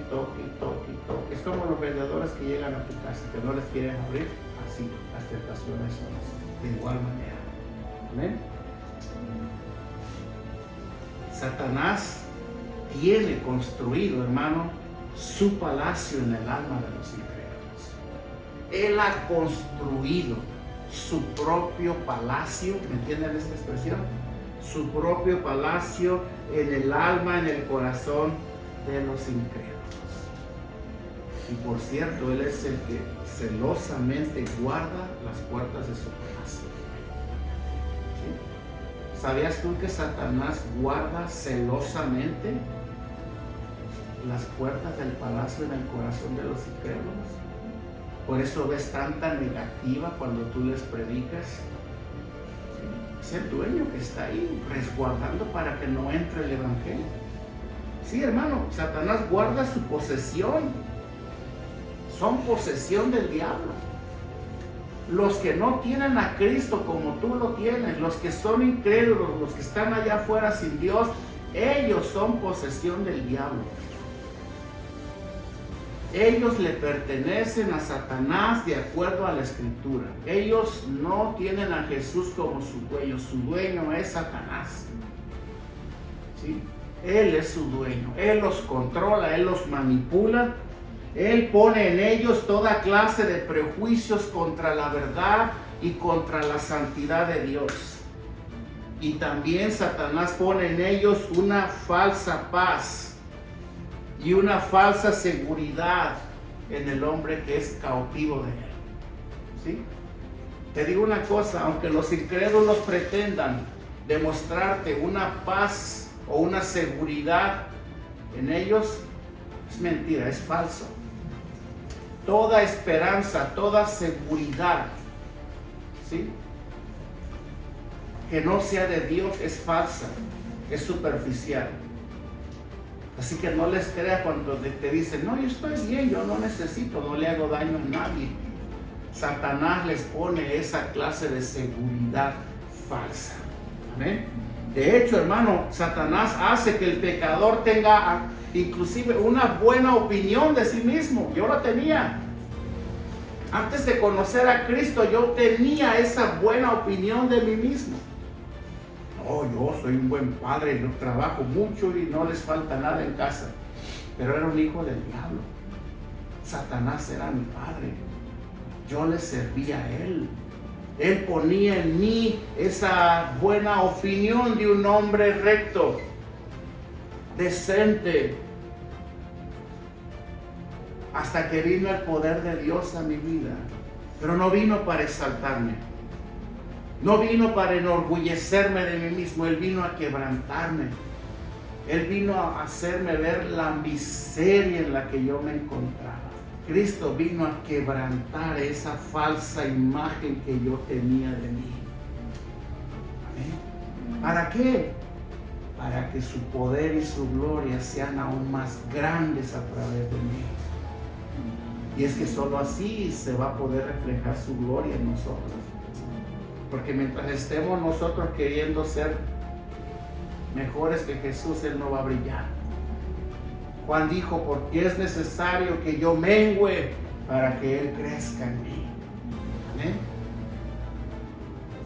Es como los vendedores que llegan a tu casa, que no les quieren abrir. Así, las tentaciones son así, de igual manera. ¿Amén? Satanás tiene construido, hermano, su palacio en el alma de los incrédulos. Él ha construido su propio palacio, ¿me entienden esta expresión? Su propio palacio en el alma, en el corazón de los incrédulos. Y por cierto, Él es el que celosamente guarda las puertas de su palacio. ¿Sabías tú que Satanás guarda celosamente las puertas del palacio en el corazón de los incrédulos? Por eso ves tanta negativa cuando tú les predicas. Es el dueño que está ahí resguardando para que no entre el evangelio. Sí, hermano, Satanás guarda su posesión. Son posesión del diablo. Los que no tienen a Cristo como tú lo tienes, los que son incrédulos, los que están allá afuera sin Dios, ellos son posesión del diablo. Ellos le pertenecen a Satanás de acuerdo a la Escritura. Ellos no tienen a Jesús como su dueño es Satanás. ¿Sí? Él es su dueño, Él los controla, Él los manipula. Él pone en ellos toda clase de prejuicios contra la verdad y contra la santidad de Dios. Y también Satanás pone en ellos una falsa paz y una falsa seguridad en el hombre que es cautivo de él. ¿Sí? Te digo una cosa, aunque los incrédulos pretendan demostrarte una paz o una seguridad en ellos, es mentira, es falso. Toda esperanza, toda seguridad, ¿sí?, que no sea de Dios es falsa, es superficial. Así que no les crea cuando te dicen, no, yo estoy bien, yo no necesito, no le hago daño a nadie. Satanás les pone esa clase de seguridad falsa. ¿Amén? De hecho, hermano, Satanás hace que el pecador tenga inclusive una buena opinión de sí mismo. Yo la tenía. Antes de conocer a Cristo, yo tenía esa buena opinión de mí mismo. No, yo soy un buen padre, yo trabajo mucho y no les falta nada en casa. Pero era un hijo del diablo. Satanás era mi padre. Yo le servía a él. Él ponía en mí esa buena opinión de un hombre recto, decente. Hasta que vino el poder de Dios a mi vida. Pero no vino para exaltarme. No vino para enorgullecerme de mí mismo. Él vino a quebrantarme. Él vino a hacerme ver la miseria en la que yo me encontraba. Cristo vino a quebrantar esa falsa imagen que yo tenía de mí. ¿Amén? ¿Para qué? Para que su poder y su gloria sean aún más grandes a través de mí. Y es que solo así se va a poder reflejar su gloria en nosotros. Porque mientras estemos nosotros queriendo ser mejores que Jesús, Él no va a brillar. Juan dijo, porque es necesario que yo mengüe para que Él crezca en mí. ¿Amén?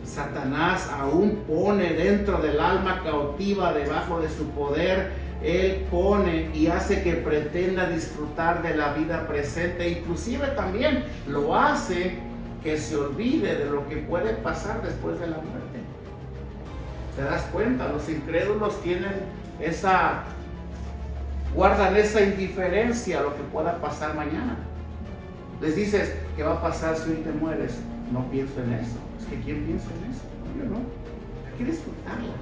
Satanás aún pone dentro del alma cautiva, debajo de su poder. Él pone y hace que pretenda disfrutar de la vida presente. Inclusive también lo hace que se olvide de lo que puede pasar después de la muerte. ¿Te das cuenta? Los incrédulos guardan esa indiferencia a lo que pueda pasar mañana. Les dices, ¿qué va a pasar si hoy te mueres? No pienso en eso. Es que ¿quién piensa en eso? Yo no. Hay que disfrutarla.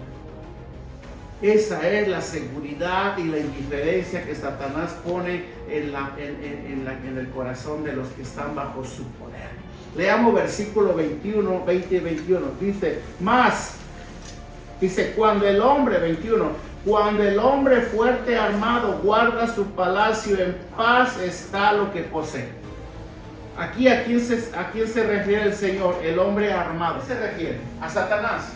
Esa es la seguridad y la indiferencia que Satanás pone en el corazón de los que están bajo su poder. Leamos versículo 21, 20 y 21. Dice, cuando el hombre fuerte armado guarda su palacio, en paz está lo que posee. Aquí, ¿a quién se refiere el Señor? El hombre armado. ¿A qué se refiere? A Satanás.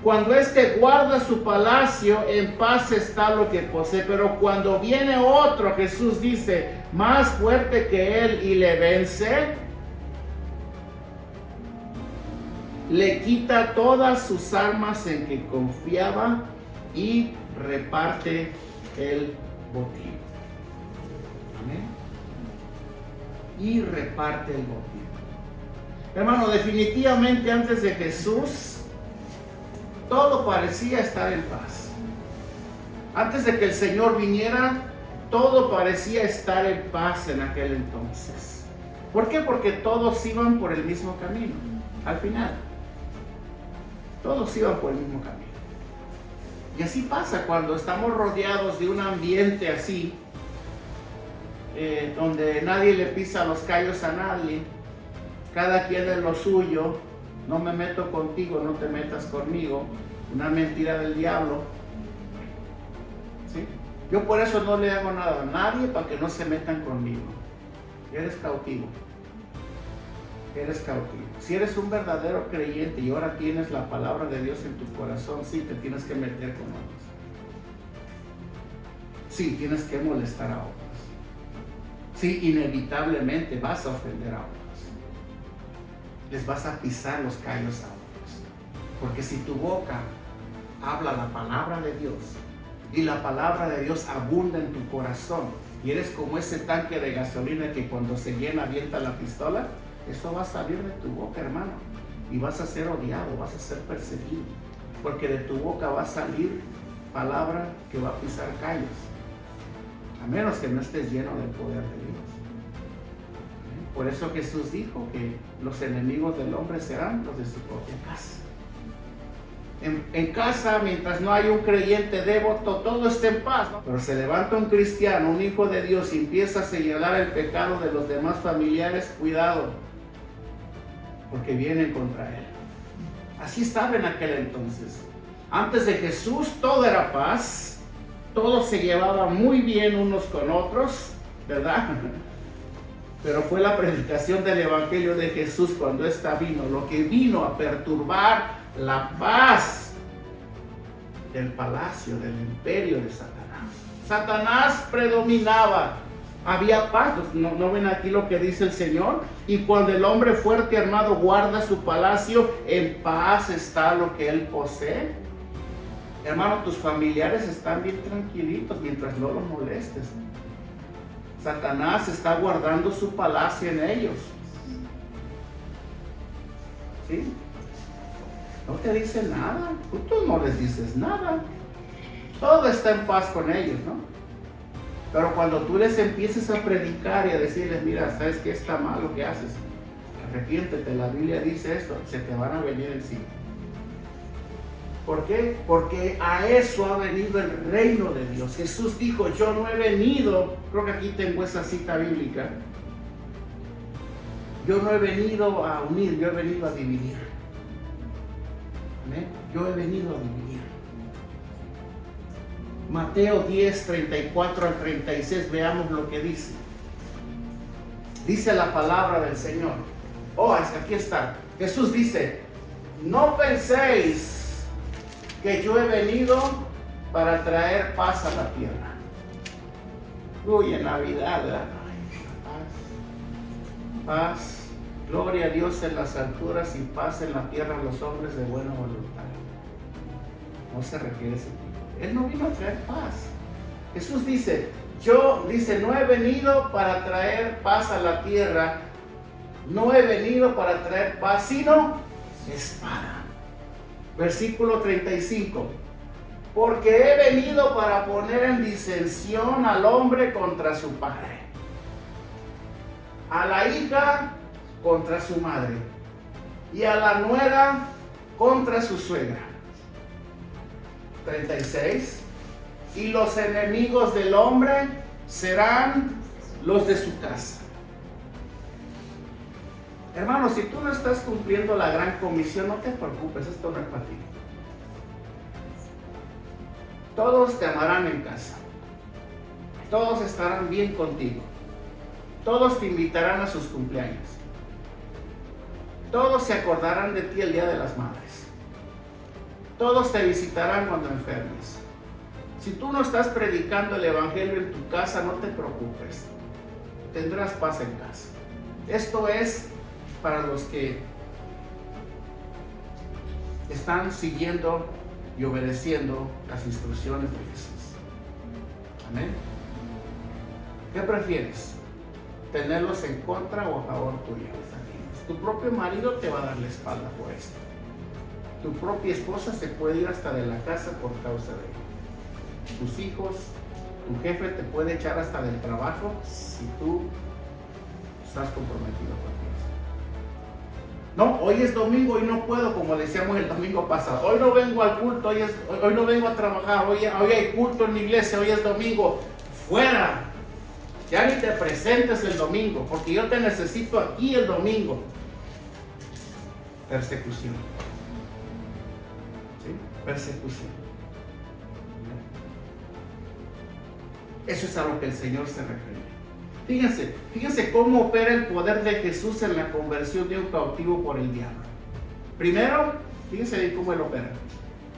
Cuando éste guarda su palacio, en paz está lo que posee. Pero cuando viene otro, Jesús dice, más fuerte que él y le vence, le quita todas sus armas en que confiaba y reparte el botín. Amén. Y reparte el botín. Hermano, definitivamente antes de Jesús, todo parecía estar en paz. Antes de que el Señor viniera, todo parecía estar en paz en aquel entonces. ¿Por qué? Porque todos iban por el mismo camino. Al final, todos iban por el mismo camino. Y así pasa cuando estamos rodeados de un ambiente así, donde nadie le pisa los callos a nadie, cada quien es lo suyo. No me meto contigo, no te metas conmigo. Una mentira del diablo. ¿Sí? Yo por eso no le hago nada a nadie para que no se metan conmigo. Eres cautivo. Eres cautivo. Si eres un verdadero creyente y ahora tienes la palabra de Dios en tu corazón, sí, te tienes que meter con otros. Sí, tienes que molestar a otros. Sí, inevitablemente vas a ofender a otros. Les vas a pisar los callos a otros. Porque si tu boca habla la palabra de Dios y la palabra de Dios abunda en tu corazón y eres como ese tanque de gasolina que cuando se llena avienta la pistola, eso va a salir de tu boca, hermano, y vas a ser odiado, vas a ser perseguido, porque de tu boca va a salir palabra que va a pisar callos, a menos que no estés lleno del poder de Dios. Por eso Jesús dijo que los enemigos del hombre serán los de su propia casa. En casa, mientras no hay un creyente devoto, todo está en paz, ¿no? Pero se levanta un cristiano, un hijo de Dios, y empieza a señalar el pecado de los demás familiares, cuidado, porque vienen contra él. Así estaba en aquel entonces. Antes de Jesús todo era paz, todos se llevaban muy bien unos con otros, ¿verdad? Pero fue la predicación del Evangelio de Jesús cuando ésta vino, lo que vino a perturbar la paz del palacio, del imperio de Satanás. Satanás predominaba, había paz. ¿No ven aquí lo que dice el Señor? Y cuando el hombre fuerte y armado guarda su palacio, en paz está lo que él posee. Hermano, tus familiares están bien tranquilitos mientras no los molestes. Satanás está guardando su palacio en ellos. ¿Sí? No te dice nada, tú no les dices nada. Todo está en paz con ellos, ¿no? Pero cuando tú les empieces a predicar y a decirles, mira, ¿sabes qué está mal lo que haces? Arrepiéntete, la Biblia dice esto, se te van a venir encima. ¿Por qué? Porque a eso ha venido el reino de Dios. Jesús dijo, yo no he venido, creo que aquí tengo esa cita bíblica, yo no he venido a unir, yo he venido a dividir. ¿Amén? Yo he venido a dividir. Mateo 10, 34 al 36, veamos lo que dice. Dice la palabra del Señor. Aquí está. Jesús dice, no penséis que yo he venido para traer paz a la tierra. Uy, en Navidad, ¿verdad? Paz. Gloria a Dios en las alturas y paz en la tierra a los hombres de buena voluntad. No se refiere a ese tipo. Él no vino a traer paz. Jesús dice, no he venido para traer paz a la tierra, no he venido para traer paz, sino espada. Versículo 35. Porque he venido para poner en disensión al hombre contra su padre, a la hija contra su madre, y a la nuera contra su suegra. 36. Y los enemigos del hombre serán los de su casa. Hermano, si tú no estás cumpliendo la gran comisión, no te preocupes, esto no es para ti. Todos te amarán en casa. Todos estarán bien contigo. Todos te invitarán a sus cumpleaños. Todos se acordarán de ti el Día de las Madres. Todos te visitarán cuando enfermes. Si tú no estás predicando el Evangelio en tu casa, no te preocupes. Tendrás paz en casa. Esto es para los que están siguiendo y obedeciendo las instrucciones de Jesús. Amén. ¿Qué prefieres? ¿Tenerlos en contra o a favor tuyo? Tu propio marido te va a dar la espalda por esto. Tu propia esposa se puede ir hasta de la casa por causa de ello. Tus hijos, tu jefe te puede echar hasta del trabajo si tú estás comprometido con Dios. No, hoy es domingo y no puedo, como decíamos el domingo pasado. Hoy no vengo al culto, hoy no vengo a trabajar, hoy hay culto en mi iglesia, hoy es domingo. Fuera. Ya ni te presentes el domingo, porque yo te necesito aquí el domingo. Persecución. ¿Sí? Persecución. Eso es a lo que el Señor se refiere. Fíjense cómo opera el poder de Jesús en la conversión de un cautivo por el diablo. Primero, fíjense bien cómo él opera.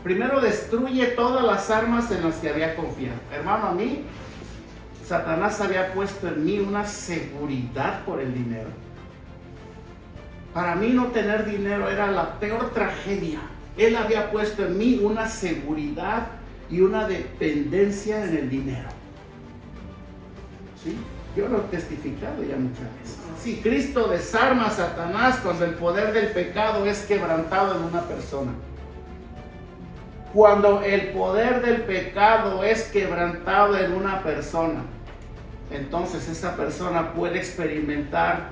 Primero destruye todas las armas en las que había confiado. Hermano, a mí, Satanás había puesto en mí una seguridad por el dinero. Para mí no tener dinero era la peor tragedia. Él había puesto en mí una seguridad y una dependencia en el dinero. ¿Sí? Yo lo he testificado ya muchas veces. Sí, Cristo desarma a Satanás cuando el poder del pecado es quebrantado en una persona. Cuando el poder del pecado es quebrantado en una persona, entonces esa persona puede experimentar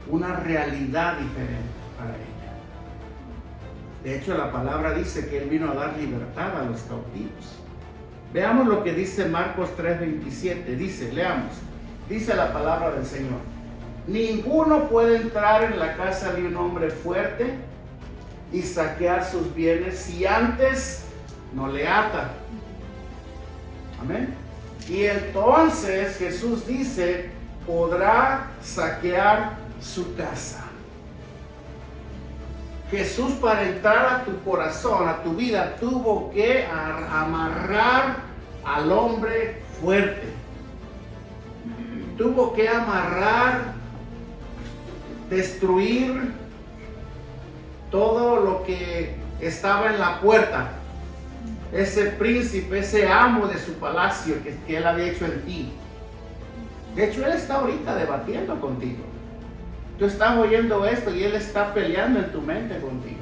una realidad diferente para ella. De hecho, la palabra dice que Él vino a dar libertad a los cautivos. Veamos lo que dice Marcos 3:27. Leamos. Dice la palabra del Señor: ninguno puede entrar en la casa de un hombre fuerte y saquear sus bienes si antes no le ata. Amén. Y entonces Jesús dice: podrá saquear su casa. Jesús, para entrar a tu corazón, a tu vida, tuvo que amarrar al hombre fuerte. Tuvo que amarrar, destruir todo lo que estaba en la puerta. Ese príncipe, ese amo de su palacio que Él había hecho en ti. De hecho, Él está ahorita debatiendo contigo. Tú estás oyendo esto y Él está peleando en tu mente contigo.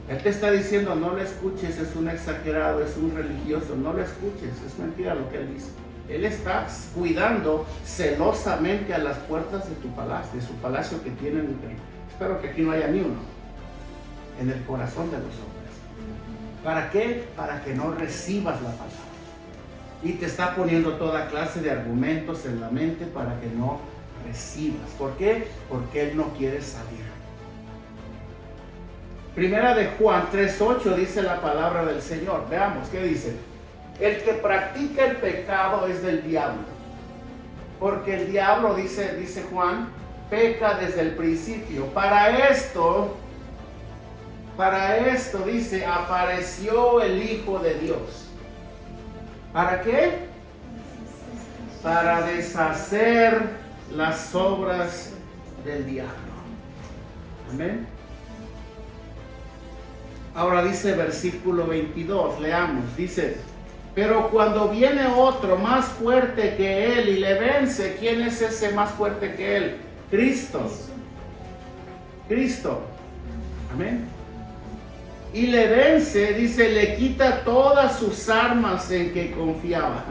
Él te está diciendo: no lo escuches, es un exagerado, es un religioso, no lo escuches, es mentira lo que Él dice. Él está cuidando celosamente a las puertas de tu palacio, de su palacio que tienen. Espero que aquí no haya ni uno en el corazón de los hombres. ¿Para qué? Para que no recibas la palabra. Y te está poniendo toda clase de argumentos en la mente para que no recibas. ¿Por qué? Porque Él no quiere salir. Primera de Juan 3:8 dice la palabra del Señor. Veamos, ¿qué dice? El que practica el pecado es del diablo. Porque el diablo, dice Juan, peca desde el principio. Para esto dice, apareció el Hijo de Dios. ¿Para qué? Para deshacer las obras del diablo. Amén. Ahora dice versículo 22, leamos, dice: pero cuando viene otro más fuerte que él y le vence, ¿quién es ese más fuerte que él? Cristo. Amén. Y le vence, dice, le quita todas sus armas en que confiaba.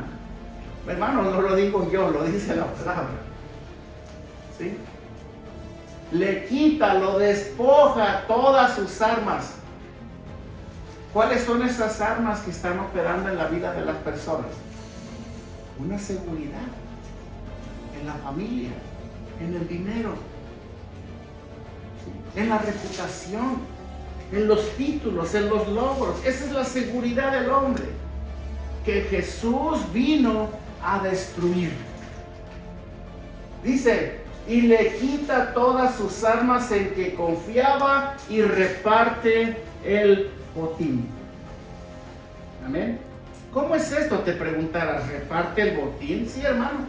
Hermano, no lo digo yo, lo dice la palabra. ¿Sí? Le quita, lo despoja todas sus armas. ¿Cuáles son esas armas que están operando en la vida de las personas? Una seguridad en la familia, en el dinero, ¿sí? En la reputación, en los títulos, en los logros. Esa es la seguridad del hombre que Jesús vino a destruir. Dice: y le quita todas sus armas en que confiaba y reparte el botín. Amén. ¿Cómo es esto? Te preguntarás. ¿Reparte el botín? Sí, hermano.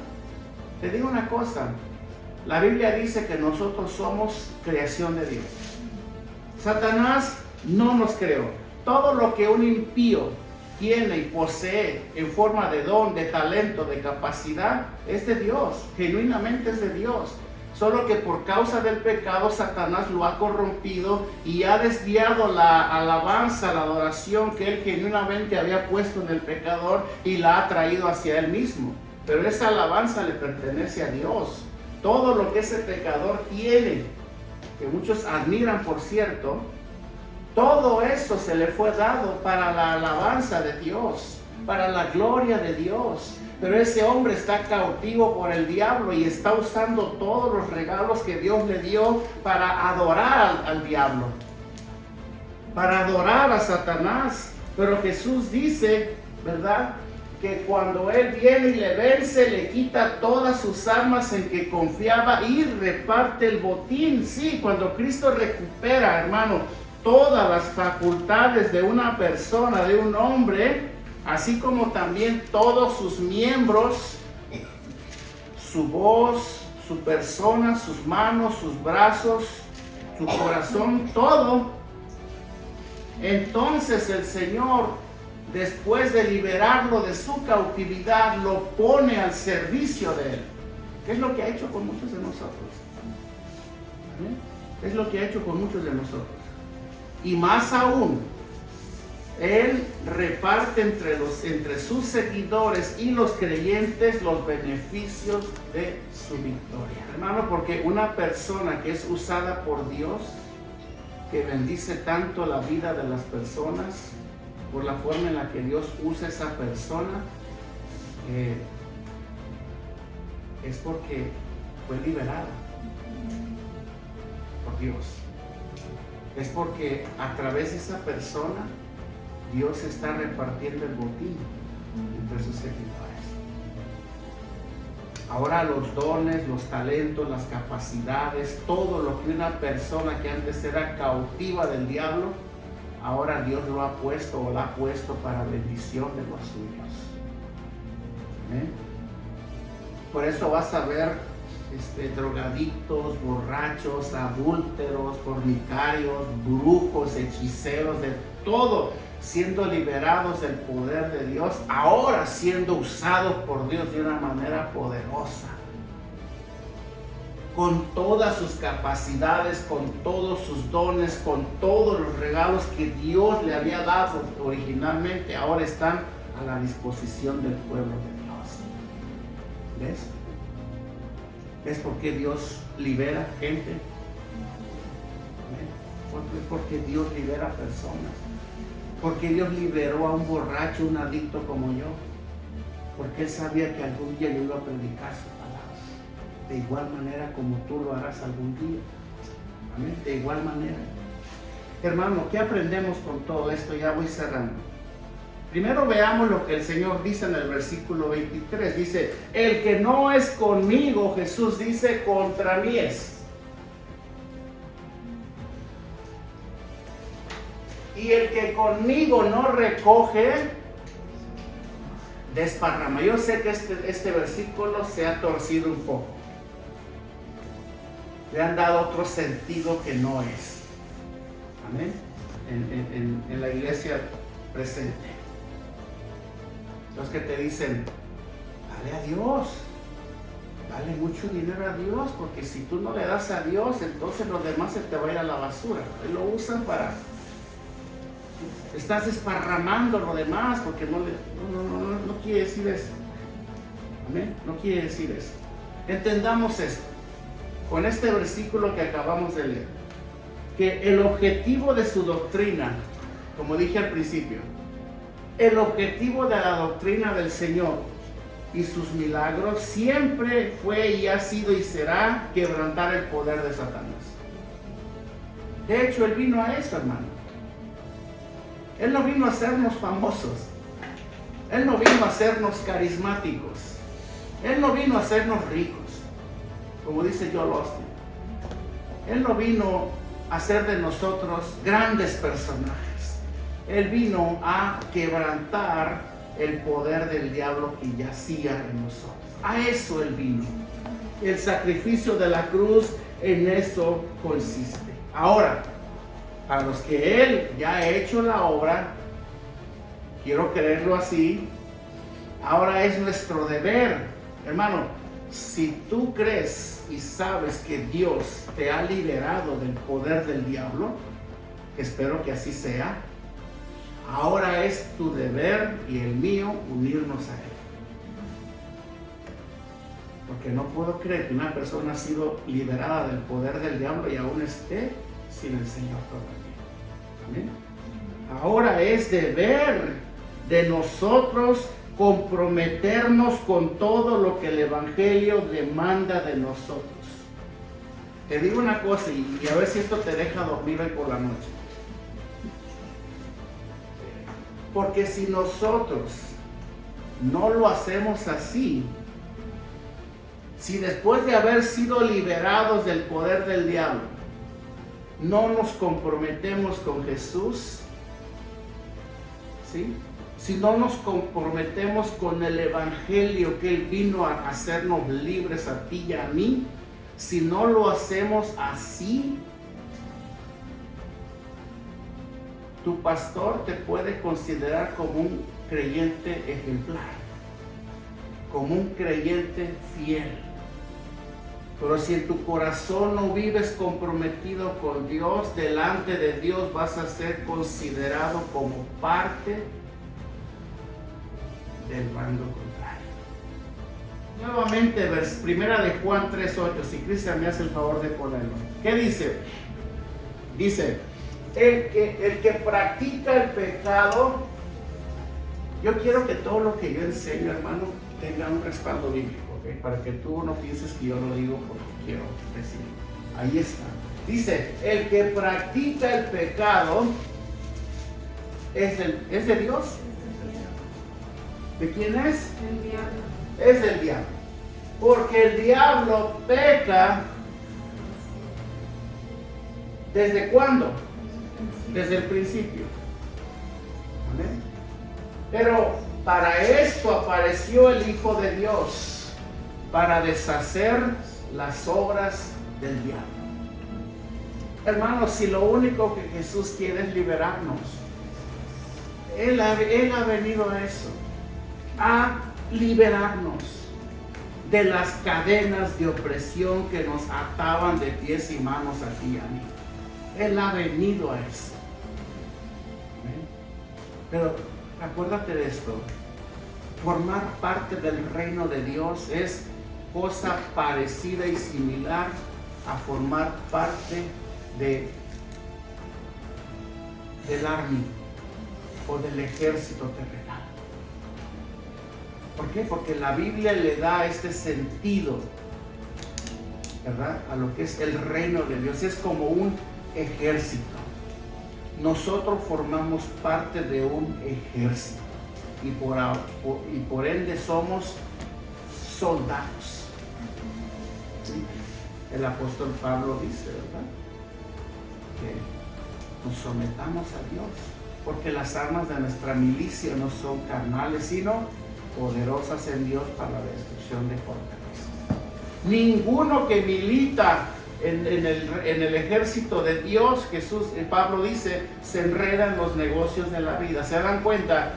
Te digo una cosa. La Biblia dice que nosotros somos creación de Dios. Satanás no nos creó. Todo lo que un impío tiene y posee en forma de don, de talento, de capacidad, es de Dios. Genuinamente es de Dios. Solo que por causa del pecado Satanás lo ha corrompido y ha desviado la alabanza, la adoración que él genuinamente había puesto en el pecador y la ha traído hacia él mismo. Pero esa alabanza le pertenece a Dios. Todo lo que ese pecador tiene, que muchos admiran por cierto, todo eso se le fue dado para la alabanza de Dios, para la gloria de Dios. Pero ese hombre está cautivo por el diablo y está usando todos los regalos que Dios le dio para adorar al diablo, para adorar a Satanás. Pero Jesús dice, ¿verdad?, que cuando Él viene y le vence, le quita todas sus armas en que confiaba y reparte el botín. Sí, cuando Cristo recupera, hermano, todas las facultades de una persona, de un hombre, así como también todos sus miembros, su voz, su persona, sus manos, sus brazos, su corazón, todo. Entonces el Señor, después de liberarlo de su cautividad, lo pone al servicio de Él. ¿Qué es lo que ha hecho con muchos de nosotros? ¿Eh? Es lo que ha hecho con muchos de nosotros. Y más aún, Él reparte entre sus seguidores y los creyentes los beneficios de su victoria. Hermano, porque una persona que es usada por Dios, que bendice tanto la vida de las personas, por la forma en la que Dios usa a esa persona, es porque fue liberada por Dios. Es porque a través de esa persona Dios está repartiendo el botín entre sus seguidores. Ahora los dones, los talentos, las capacidades, todo lo que una persona que antes era cautiva del diablo, ahora Dios lo ha puesto o la ha puesto para bendición de los suyos. ¿Amén? Por eso vas a ver drogadictos, borrachos, adúlteros, fornicarios, brujos, hechiceros, de todo, siendo liberados del poder de Dios, ahora siendo usados por Dios de una manera poderosa, con todas sus capacidades, con todos sus dones, con todos los regalos que Dios le había dado originalmente, ahora están a la disposición del pueblo de Dios. ¿Ves? ¿Ves por qué Dios libera gente? Porque Dios libera personas. Porque Dios liberó a un borracho, un adicto como yo. Porque Él sabía que algún día yo iba a predicar su palabra. De igual manera como tú lo harás algún día. ¿Amén? De igual manera. Hermano, ¿qué aprendemos con todo esto? Ya voy cerrando. Primero veamos lo que el Señor dice en el versículo 23. Dice, el que no es conmigo, Jesús dice, contra mí es. Y el que conmigo no recoge, desparrama. Yo sé que este versículo se ha torcido un poco. Le han dado otro sentido que no es. Amén. En la iglesia presente. Los que te dicen, dale a Dios, dale mucho dinero a Dios, porque si tú no le das a Dios, entonces los demás se te va a ir a la basura. Y lo usan para, estás desparramando lo demás, porque no quiere decir eso. Amén, no quiere decir eso. Entendamos esto, con este versículo que acabamos de leer, que el objetivo de su doctrina, como dije al principio, el objetivo de la doctrina del Señor y sus milagros siempre fue y ha sido y será quebrantar el poder de Satanás. De hecho, Él vino a eso, hermano. Él no vino a hacernos famosos. Él no vino a hacernos carismáticos. Él no vino a hacernos ricos, como dice Joel Osteen. Él no vino a hacer de nosotros grandes personajes. Él vino a quebrantar el poder del diablo que yacía en nosotros. A eso Él vino. El sacrificio de la cruz en eso consiste. Ahora, para los que Él ya ha hecho la obra, quiero creerlo así, ahora es nuestro deber. Hermano, si tú crees y sabes que Dios te ha liberado del poder del diablo, espero que así sea, ahora es tu deber y el mío unirnos a Él. Porque no puedo creer que una persona ha sido liberada del poder del diablo y aún esté sin el Señor todavía. Amén. Ahora es deber de nosotros comprometernos con todo lo que el Evangelio demanda de nosotros. Te digo una cosa y a ver si esto te deja dormir hoy por la noche. Porque si nosotros no lo hacemos así, si después de haber sido liberados del poder del diablo, no nos comprometemos con Jesús, ¿sí? Si no nos comprometemos con el Evangelio que Él vino a hacernos libres a ti y a mí, si no lo hacemos así, tu pastor te puede considerar como un creyente ejemplar, como un creyente fiel. Pero si en tu corazón no vives comprometido con Dios, delante de Dios vas a ser considerado como parte del bando contrario. Nuevamente, primera de Juan 3:8, si Cristian me hace el favor de ponerlo. ¿Qué dice? Dice, el que practica el pecado, yo quiero que todo lo que yo enseño, hermano, tenga un respaldo bíblico, ¿okay? Para que tú no pienses que yo lo digo porque quiero decir. Ahí está. Dice, el que practica el pecado es de Dios. ¿De quién es? El diablo. Es del diablo. Porque el diablo peca. ¿Desde cuándo? Desde el principio. ¿Amén? Pero para esto apareció el Hijo de Dios, para deshacer las obras del diablo. Hermanos, si lo único que Jesús quiere es liberarnos, Él ha venido a eso, a liberarnos de las cadenas de opresión que nos ataban de pies y manos a ti y a mí. Él ha venido a eso. ¿Amén? Pero acuérdate de esto, formar parte del reino de Dios es cosa parecida y similar a formar parte del army o del ejército terrenal. ¿Por qué? Porque la Biblia le da este sentido, ¿verdad?, a lo que es el reino de Dios. Es como un ejército. Nosotros formamos parte de un ejército y por ende somos soldados. ¿Sí? El apóstol Pablo dice, ¿verdad?, que nos sometamos a Dios, porque las armas de nuestra milicia no son carnales, sino poderosas en Dios para la destrucción de fortalezas. Ninguno que milita en el ejército de Dios, Pablo dice, se enreda en los negocios de la vida. ¿Se dan cuenta?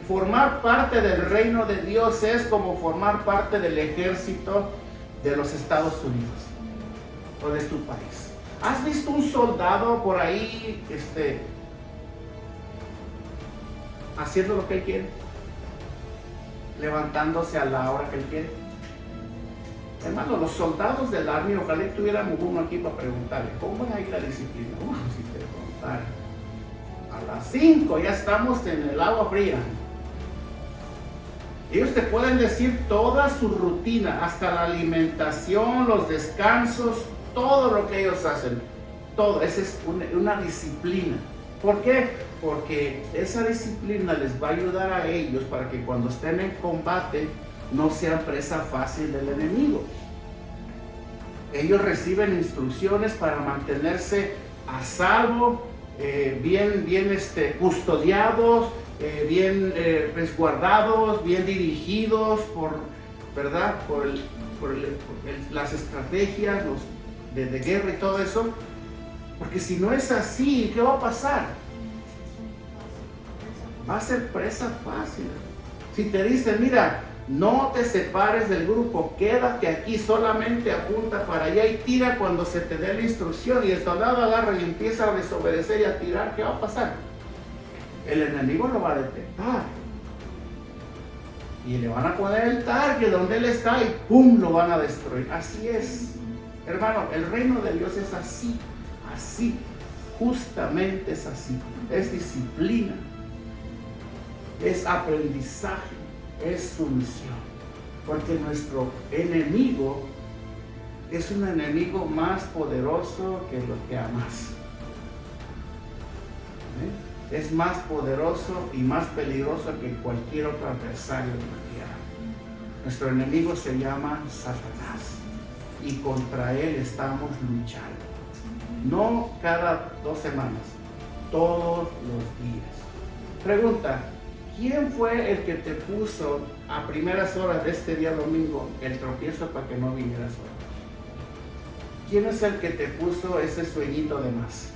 Formar parte del reino de Dios es como formar parte del ejército de los Estados Unidos o de tu país. ¿Has visto un soldado por ahí haciendo lo que él quiere? Levantándose a la hora que él quiere. Hermano, los soldados del Army, ojalá tuviéramos uno aquí para preguntarle, ¿cómo es ahí la disciplina? Si te preguntara. A las 5 ya estamos en el agua fría. Ellos te pueden decir toda su rutina, hasta la alimentación, los descansos, todo lo que ellos hacen. Todo, esa es una disciplina. ¿Por qué? Porque esa disciplina les va a ayudar a ellos para que cuando estén en combate no sean presa fácil del enemigo. Ellos reciben instrucciones para mantenerse a salvo, bien custodiados, bien resguardados, bien dirigidos ¿verdad? por las estrategias de guerra y todo eso. Porque si no es así, ¿qué va a pasar? Va a ser presa fácil. Si te dicen, mira, no te separes del grupo, quédate aquí, solamente apunta para allá y tira cuando se te dé la instrucción, y el soldado agarra y empieza a desobedecer y a tirar, ¿qué va a pasar? El enemigo lo va a detectar y le van a poner el target donde él está y ¡pum!, lo van a destruir. Así es, hermano, el reino de Dios es así, justamente es así. Es disciplina, es aprendizaje, es sumisión, porque nuestro enemigo es un enemigo más poderoso que lo que amas. Es más poderoso y más peligroso que cualquier otro adversario de la tierra. Nuestro enemigo se llama Satanás y contra él estamos luchando. No cada 2 semanas, todos los días. Pregunta, ¿quién fue el que te puso a primeras horas de este día domingo el tropiezo para que no vinieras hoy? ¿Quién es el que te puso ese sueñito de más?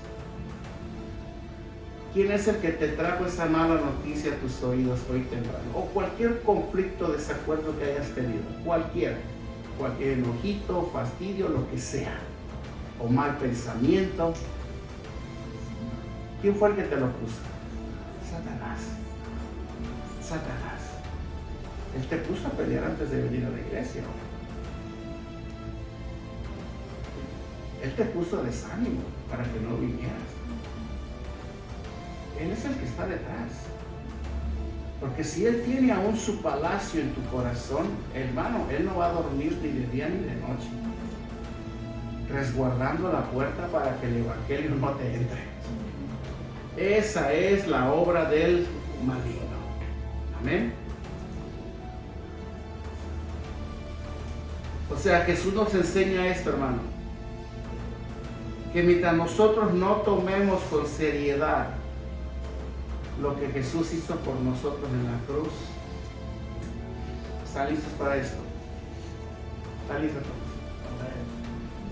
¿Quién es el que te trajo esa mala noticia a tus oídos hoy temprano? O cualquier conflicto, desacuerdo que hayas tenido, cualquiera. cualquier enojito, fastidio, lo que sea, o mal pensamiento. ¿Quién fue el que te lo puso? Satanás. Satanás. Él te puso a pelear antes de venir a la iglesia. Él te puso desánimo para que no vinieras. Él es el que está detrás. Porque si Él tiene aún su palacio en tu corazón, hermano, Él no va a dormir ni de día ni de noche, resguardando la puerta para que el evangelio no te entre. Esa es la obra del maligno. Amén. O sea, Jesús nos enseña esto, hermano, que mientras nosotros no tomemos con seriedad lo que Jesús hizo por nosotros en la cruz, ¿están listos para esto? ¿Están listos?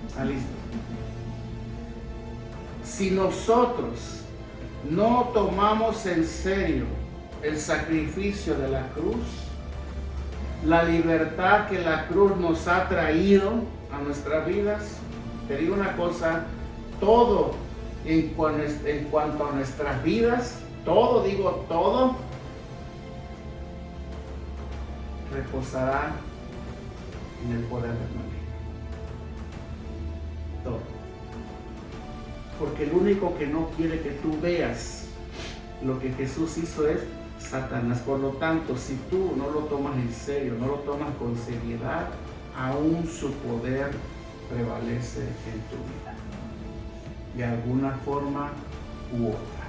¿Están listos? Si nosotros no tomamos en serio el sacrificio de la cruz, la libertad que la cruz nos ha traído a nuestras vidas, te digo una cosa, todo en cuanto a nuestras vidas, todo, digo todo, reposará en el poder del maligno. Todo. Porque el único que no quiere que tú veas lo que Jesús hizo es Satanás. Por lo tanto, si tú no lo tomas en serio, no lo tomas con seriedad, aún su poder prevalece en tu vida, de alguna forma u otra.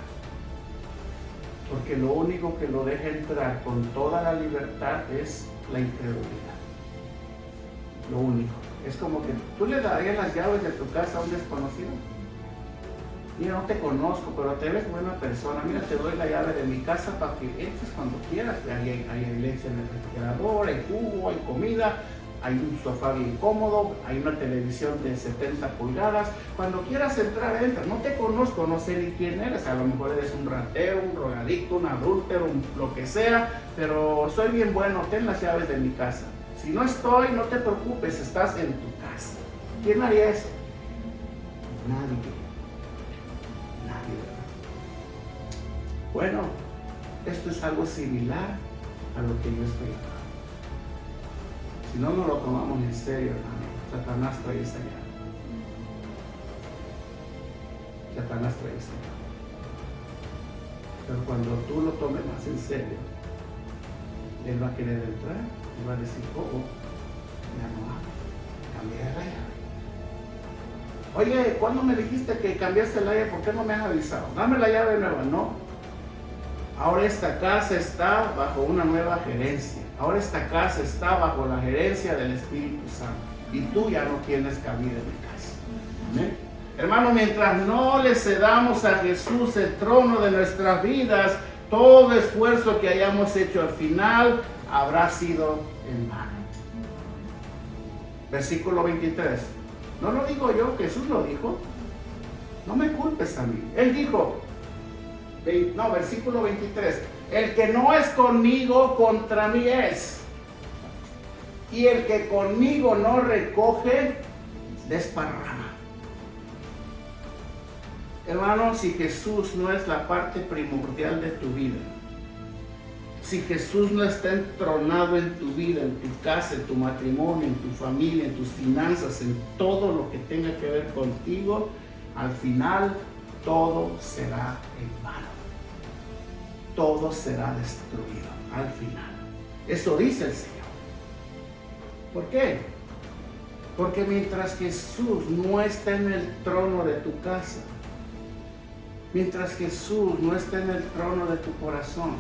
Porque lo único que lo deja entrar con toda la libertad es la incredulidad. Lo único. Es como que tú le darías las llaves de tu casa a un desconocido. Mira, no te conozco, pero te ves buena persona. Mira, te doy la llave de mi casa para que entres cuando quieras. Hay leche en el refrigerador, hay jugo, hay comida, hay un sofá bien cómodo, hay una televisión de 70 pulgadas. Cuando quieras entrar, entra. No te conozco, no sé ni quién eres. A lo mejor eres un ratero, un drogadicto, un adúltero, lo que sea, pero soy bien bueno, ten las llaves de mi casa. Si no estoy, no te preocupes, estás en tu casa. ¿Quién haría eso? Nadie. Bueno, esto es algo similar a lo que yo estoy hablando. Si no nos lo tomamos en serio, hermano, Satanás trae esa llave. Satanás trae esa llave. Pero cuando tú lo tomes más en serio, él va a querer entrar y va a decir, ya no hago, cambié la llave. Oye, ¿cuándo me dijiste que cambiaste la llave? ¿Por qué no me has avisado? Dame la llave nueva. No. Ahora esta casa está bajo una nueva gerencia. Ahora esta casa está bajo la gerencia del Espíritu Santo. Y tú ya no tienes cabida en mi casa. ¿Amén? Hermano, mientras no le cedamos a Jesús el trono de nuestras vidas, todo esfuerzo que hayamos hecho al final habrá sido en vano. Versículo 23. No lo digo yo, Jesús lo dijo. No me culpes a mí. Él dijo, versículo 23. El que no es conmigo, contra mí es. Y el que conmigo no recoge, desparrama. Hermano, si Jesús no es la parte primordial de tu vida, si Jesús no está entronado en tu vida, en tu casa, en tu matrimonio, en tu familia, en tus finanzas, en todo lo que tenga que ver contigo, al final todo será en vano. Todo será destruido al final. Eso dice el Señor. ¿Por qué? Porque mientras Jesús no está en el trono de tu casa, mientras Jesús no está en el trono de tu corazón,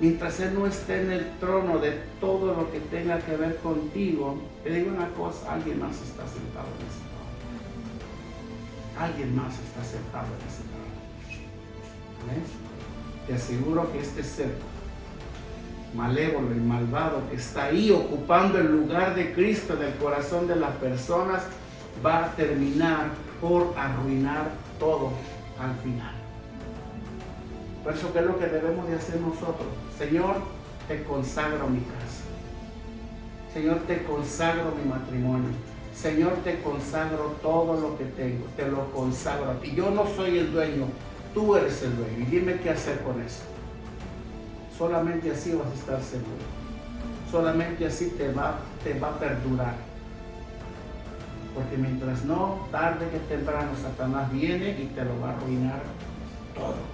mientras Él no esté en el trono de todo lo que tenga que ver contigo, te digo una cosa, alguien más está sentado en ese trono. Alguien más está sentado en ese trono. ¿Ves? Te aseguro que este ser malévolo y malvado que está ahí ocupando el lugar de Cristo en el corazón de las personas va a terminar por arruinar todo al final. Por eso, ¿qué es lo que debemos de hacer nosotros? Señor, te consagro mi casa. Señor, te consagro mi matrimonio. Señor, te consagro todo lo que tengo. Te lo consagro a ti. Yo no soy el dueño. Tú eres el dueño. Y dime qué hacer con eso. Solamente así vas a estar seguro. Solamente así te va a perdurar. Porque mientras no, tarde que temprano, Satanás viene y te lo va a arruinar todo.